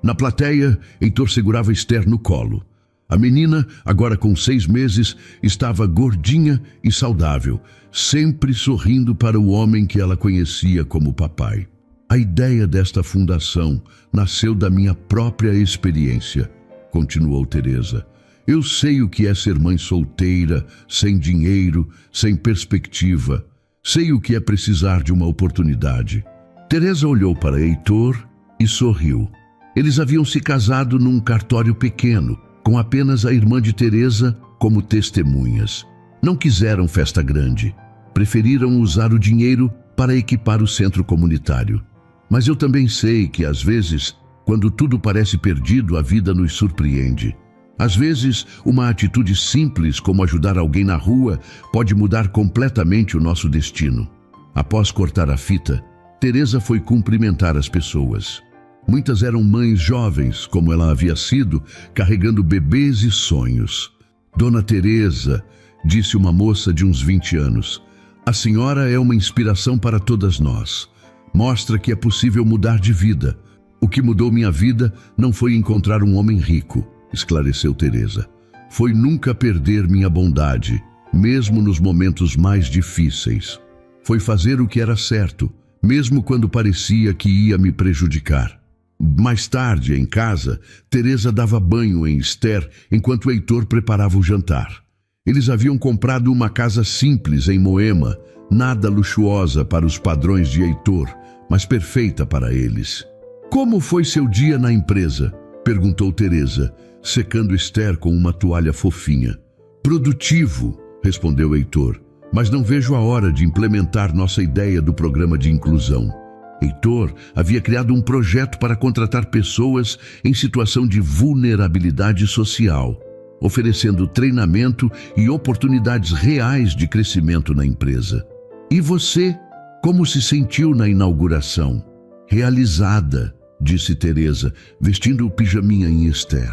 A: Na plateia, Heitor segurava Esther no colo. A menina, agora com 6 meses, estava gordinha e saudável, sempre sorrindo para o homem que ela conhecia como papai. A ideia desta fundação nasceu da minha própria experiência, continuou Teresa. Eu sei o que é ser mãe solteira, sem dinheiro, sem perspectiva. Sei o que é precisar de uma oportunidade. Teresa olhou para Heitor e sorriu. Eles haviam se casado num cartório pequeno, com apenas a irmã de Teresa como testemunhas. Não quiseram festa grande. Preferiram usar o dinheiro para equipar o centro comunitário. Mas eu também sei que, às vezes, quando tudo parece perdido, a vida nos surpreende. Às vezes, uma atitude simples como ajudar alguém na rua pode mudar completamente o nosso destino. Após cortar a fita, Teresa foi cumprimentar as pessoas. Muitas eram mães jovens, como ela havia sido, carregando bebês e sonhos. Dona Teresa, disse uma moça de uns 20 anos, a senhora é uma inspiração para todas nós. Mostra que é possível mudar de vida. O que mudou minha vida não foi encontrar um homem rico, esclareceu Teresa. Foi nunca perder minha bondade, mesmo nos momentos mais difíceis. Foi fazer o que era certo, mesmo quando parecia que ia me prejudicar. Mais tarde, em casa, Teresa dava banho em Esther enquanto Heitor preparava o jantar. Eles haviam comprado uma casa simples em Moema, nada luxuosa para os padrões de Heitor, mas perfeita para eles. Como foi seu dia na empresa? Perguntou Teresa, secando Esther com uma toalha fofinha. Produtivo, respondeu Heitor, mas não vejo a hora de implementar nossa ideia do programa de inclusão. Heitor havia criado um projeto para contratar pessoas em situação de vulnerabilidade social, oferecendo treinamento e oportunidades reais de crescimento na empresa. E você, como se sentiu na inauguração? Realizada, disse Teresa, vestindo o pijaminha em Esther.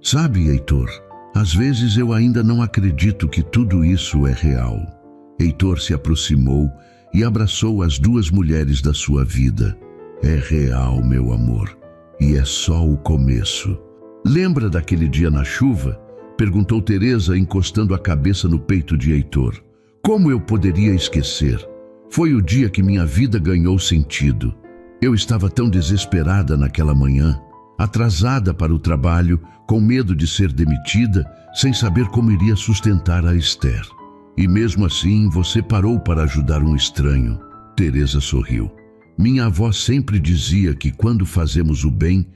A: Sabe, Heitor, às vezes eu ainda não acredito que tudo isso é real. Heitor se aproximou e abraçou as 2 mulheres da sua vida. É real, meu amor, e é só o começo. Lembra daquele dia na chuva? Perguntou Teresa, encostando a cabeça no peito de Heitor. Como eu poderia esquecer? Foi o dia que minha vida ganhou sentido. Eu estava tão desesperada naquela manhã, atrasada para o trabalho, com medo de ser demitida, sem saber como iria sustentar a Esther. E mesmo assim, você parou para ajudar um estranho. Teresa sorriu. Minha avó sempre dizia que quando fazemos o bem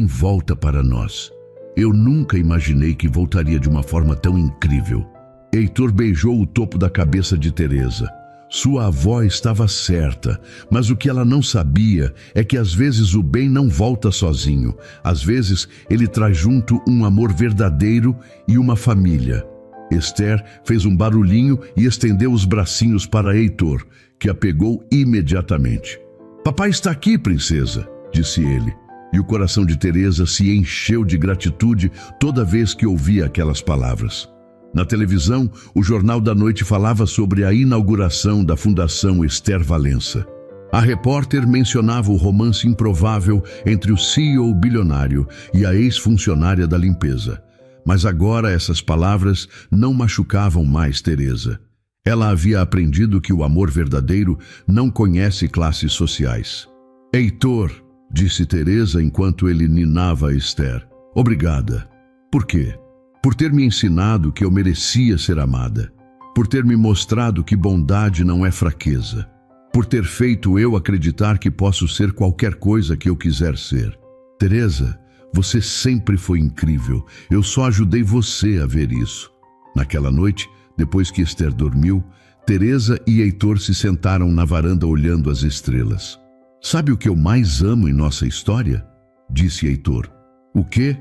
A: volta para nós. Eu nunca imaginei que voltaria de uma forma tão incrível. Heitor beijou o topo da cabeça de Teresa. Sua avó estava certa, mas o que ela não sabia é que às vezes o bem não volta sozinho. Às vezes ele traz junto um amor verdadeiro e uma família. Esther fez um barulhinho e estendeu os bracinhos para Heitor, que a pegou imediatamente. Papai está aqui, princesa, disse ele, e o coração de Teresa se encheu de gratitude toda vez que ouvia aquelas palavras. Na televisão, o Jornal da Noite falava sobre a inauguração da Fundação Esther Valença. A repórter mencionava o romance improvável entre o CEO bilionário e a ex-funcionária da limpeza. Mas agora essas palavras não machucavam mais Teresa. Ela havia aprendido que o amor verdadeiro não conhece classes sociais. Heitor, disse Teresa enquanto ele ninava a Esther. Obrigada. Por quê? Por ter me ensinado que eu merecia ser amada. Por ter me mostrado que bondade não é fraqueza. Por ter feito eu acreditar que posso ser qualquer coisa que eu quiser ser. Teresa, você sempre foi incrível. Eu só ajudei você a ver isso. Naquela noite, depois que Esther dormiu, Teresa e Heitor se sentaram na varanda olhando as estrelas. Sabe o que eu mais amo em nossa história? Disse Heitor. O quê?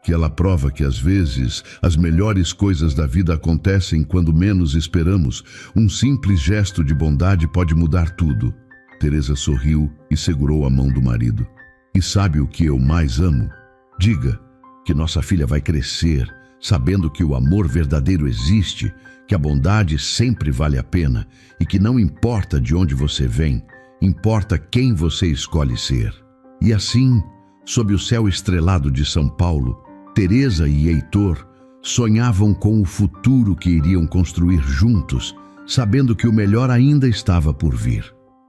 A: Que ela prova que às vezes as melhores coisas da vida acontecem quando menos esperamos. Um simples gesto de bondade pode mudar tudo. Teresa sorriu e segurou a mão do marido. E sabe o que eu mais amo? Diga que nossa filha vai crescer, sabendo que o amor verdadeiro existe, que a bondade sempre vale a pena e que não importa de onde você vem, importa quem você escolhe ser. E assim, Sob o céu estrelado de São Paulo, Teresa e Heitor sonhavam com o futuro que iriam construir juntos, sabendo que o melhor ainda estava por vir.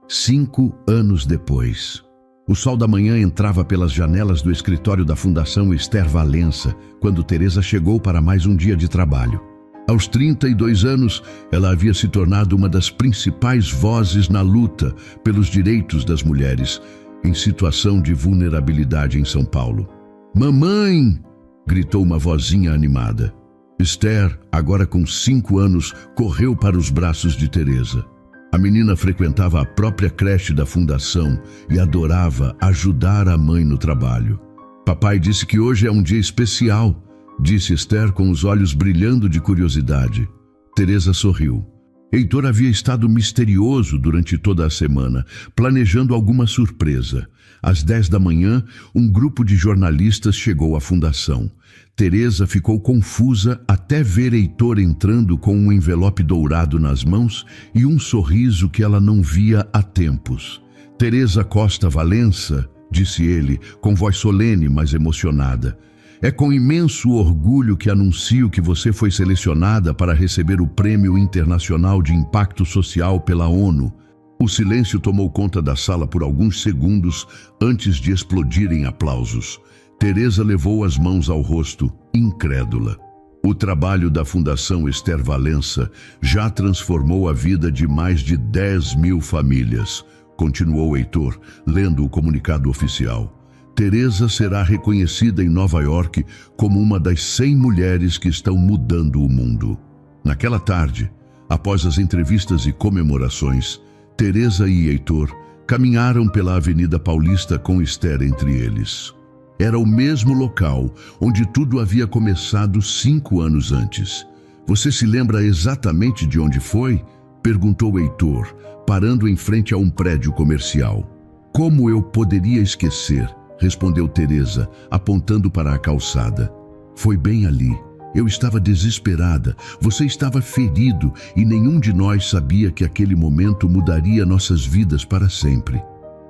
A: 5 anos depois, o sol da manhã entrava pelas janelas do escritório da Fundação Esther Valença, quando Teresa chegou para mais um dia de trabalho. Aos 32 anos, ela havia se tornado uma das principais vozes na luta pelos direitos das mulheres em situação de vulnerabilidade em São Paulo. "Mamãe!" gritou uma vozinha animada. Esther, agora com 5 anos, correu para os braços de Teresa. A menina frequentava a própria creche da fundação e adorava ajudar a mãe no trabalho. "Papai disse que hoje é um dia especial", disse Esther com os olhos brilhando de curiosidade. Teresa sorriu. Heitor havia estado misterioso durante toda a semana, planejando alguma surpresa. Às 10 da manhã, um grupo de jornalistas chegou à fundação. Teresa ficou confusa até ver Heitor entrando com um envelope dourado nas mãos e um sorriso que ela não via há tempos. "Teresa Costa Valença", disse ele, com voz solene, mas emocionada. "É com imenso orgulho que anuncio que você foi selecionada para receber o Prêmio Internacional de Impacto Social pela ONU." O silêncio tomou conta da sala por alguns segundos antes de explodir em aplausos. Teresa levou as mãos ao rosto, incrédula. O trabalho da Fundação Esther Valença já transformou a vida de mais de 10.000 famílias, continuou Heitor, lendo o comunicado oficial. Teresa será reconhecida em Nova York como uma das 100 mulheres que estão mudando o mundo. Naquela tarde, após as entrevistas e comemorações, Teresa e Heitor caminharam pela Avenida Paulista com Esther entre eles. Era o mesmo local onde tudo havia começado 5 anos antes. "Você se lembra exatamente de onde foi?" perguntou Heitor, parando em frente a um prédio comercial. "Como eu poderia esquecer?" respondeu Teresa, apontando para a calçada. "Foi bem ali. Eu estava desesperada, você estava ferido e nenhum de nós sabia que aquele momento mudaria nossas vidas para sempre."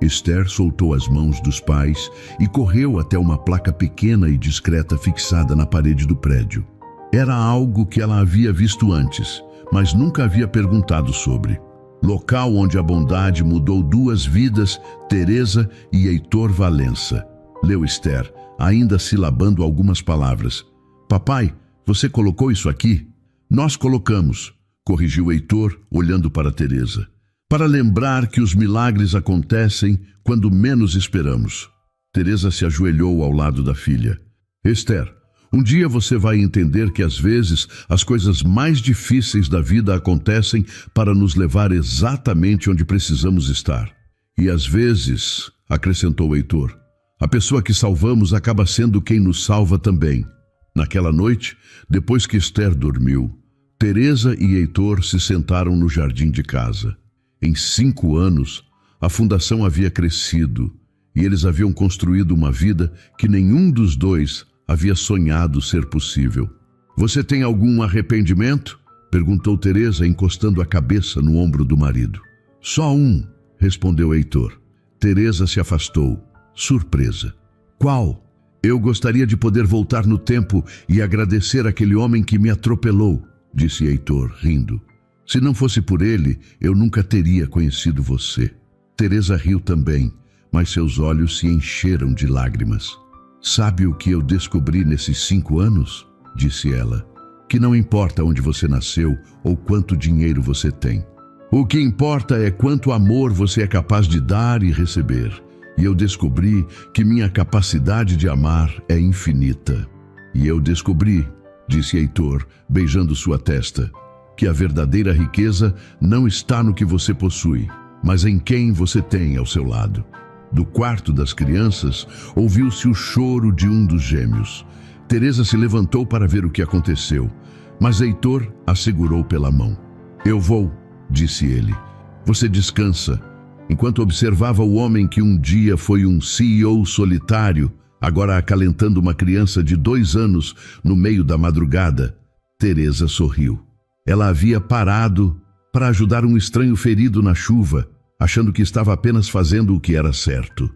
A: Esther soltou as mãos dos pais e correu até uma placa pequena e discreta fixada na parede do prédio. Era algo que ela havia visto antes, mas nunca havia perguntado sobre. "Local onde a bondade mudou 2 vidas, Teresa e Heitor Valença", leu Esther, ainda silabando algumas palavras. "Papai, você colocou isso aqui?" "Nós colocamos", corrigiu Heitor, olhando para Teresa. "Para lembrar que os milagres acontecem quando menos esperamos." Teresa se ajoelhou ao lado da filha. "Esther, um dia você vai entender que às vezes as coisas mais difíceis da vida acontecem para nos levar exatamente onde precisamos estar. E às vezes", acrescentou Heitor, "a pessoa que salvamos acaba sendo quem nos salva também." Naquela noite, depois que Esther dormiu, Teresa e Heitor se sentaram no jardim de casa. Em 5 anos, a fundação havia crescido e eles haviam construído uma vida que nenhum dos dois havia sonhado ser possível. "Você tem algum arrependimento?" perguntou Teresa, encostando a cabeça no ombro do marido. "Só um", respondeu Heitor. Teresa se afastou, surpresa. "Qual?" "Eu gostaria de poder voltar no tempo e agradecer aquele homem que me atropelou", disse Heitor, rindo. "Se não fosse por ele, eu nunca teria conhecido você." Teresa riu também, mas seus olhos se encheram de lágrimas. "Sabe o que eu descobri nesses 5 anos?" disse ela. "Que não importa onde você nasceu ou quanto dinheiro você tem. O que importa é quanto amor você é capaz de dar e receber. E eu descobri que minha capacidade de amar é infinita." "E eu descobri", disse Heitor, beijando sua testa, "que a verdadeira riqueza não está no que você possui, mas em quem você tem ao seu lado." Do quarto das crianças, ouviu-se o choro de um dos gêmeos. Teresa se levantou para ver o que aconteceu, mas Heitor a segurou pela mão. "Eu vou", disse ele. "Você descansa." Enquanto observava o homem que um dia foi um CEO solitário, agora acalentando uma criança de 2 anos no meio da madrugada, Teresa sorriu. Ela havia parado para ajudar um estranho ferido na chuva, achando que estava apenas fazendo o que era certo.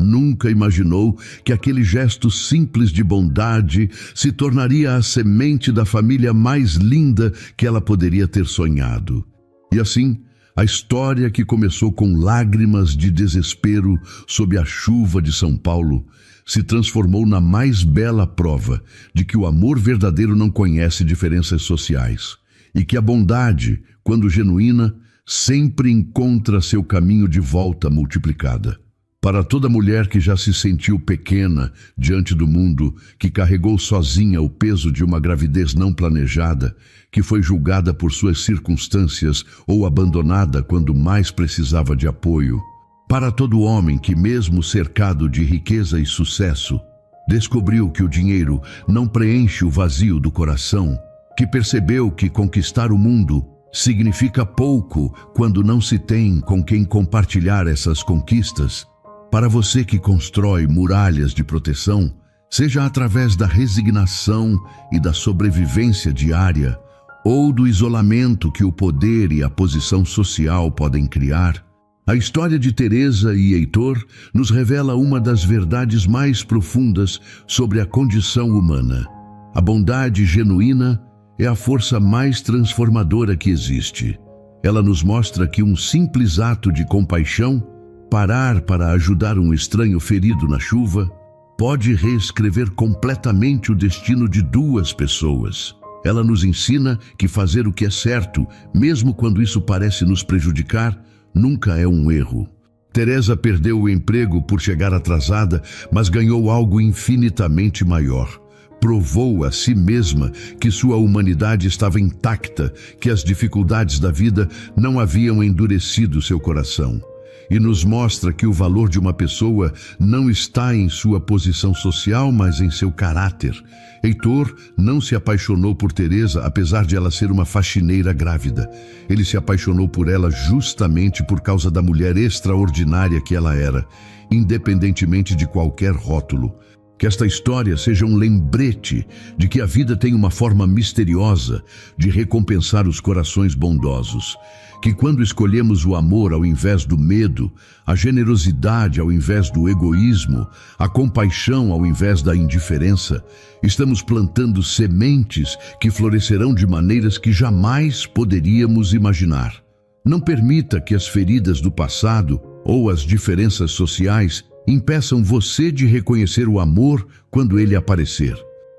A: Nunca imaginou que aquele gesto simples de bondade se tornaria a semente da família mais linda que ela poderia ter sonhado. E assim, a história que começou com lágrimas de desespero sob a chuva de São Paulo se transformou na mais bela prova de que o amor verdadeiro não conhece diferenças sociais e que a bondade, quando genuína, sempre encontra seu caminho de volta multiplicada. Para toda mulher que já se sentiu pequena diante do mundo, que carregou sozinha o peso de uma gravidez não planejada, que foi julgada por suas circunstâncias ou abandonada quando mais precisava de apoio. Para todo homem que, mesmo cercado de riqueza e sucesso, descobriu que o dinheiro não preenche o vazio do coração, que percebeu que conquistar o mundo significa pouco quando não se tem com quem compartilhar essas conquistas. Para você que constrói muralhas de proteção, seja através da resignação e da sobrevivência diária, ou do isolamento que o poder e a posição social podem criar, a história de Teresa e Heitor nos revela uma das verdades mais profundas sobre a condição humana. A bondade genuína é a força mais transformadora que existe. Ela nos mostra que um simples ato de compaixão, parar para ajudar um estranho ferido na chuva, pode reescrever completamente o destino de duas pessoas. Ela nos ensina que fazer o que é certo, mesmo quando isso parece nos prejudicar, nunca é um erro. Teresa perdeu o emprego por chegar atrasada, mas ganhou algo infinitamente maior. Provou a si mesma que sua humanidade estava intacta, que as dificuldades da vida não haviam endurecido seu coração. E nos mostra que o valor de uma pessoa não está em sua posição social, mas em seu caráter. Heitor não se apaixonou por Teresa, apesar de ela ser uma faxineira grávida. Ele se apaixonou por ela justamente por causa da mulher extraordinária que ela era, independentemente de qualquer rótulo. Que esta história seja um lembrete de que a vida tem uma forma misteriosa de recompensar os corações bondosos. Que quando escolhemos o amor ao invés do medo, a generosidade ao invés do egoísmo, a compaixão ao invés da indiferença, estamos plantando sementes que florescerão de maneiras que jamais poderíamos imaginar. Não permita que as feridas do passado ou as diferenças sociais impeçam você de reconhecer o amor quando ele aparecer.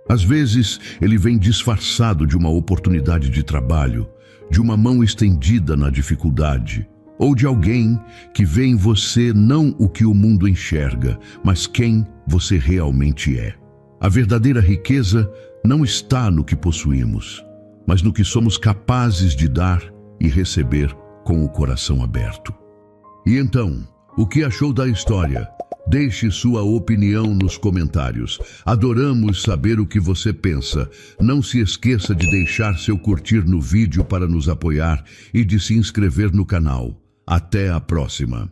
A: Às vezes, ele vem disfarçado de uma oportunidade de trabalho, de uma mão estendida na dificuldade, ou de alguém que vê em você não o que o mundo enxerga, mas quem você realmente é. A verdadeira riqueza não está no que possuímos, mas no que somos capazes de dar e receber com o coração aberto. E então, o que achou da história? Deixe sua opinião nos comentários. Adoramos saber o que você pensa. Não se esqueça de deixar seu curtir no vídeo para nos apoiar e de se inscrever no canal. Até a próxima!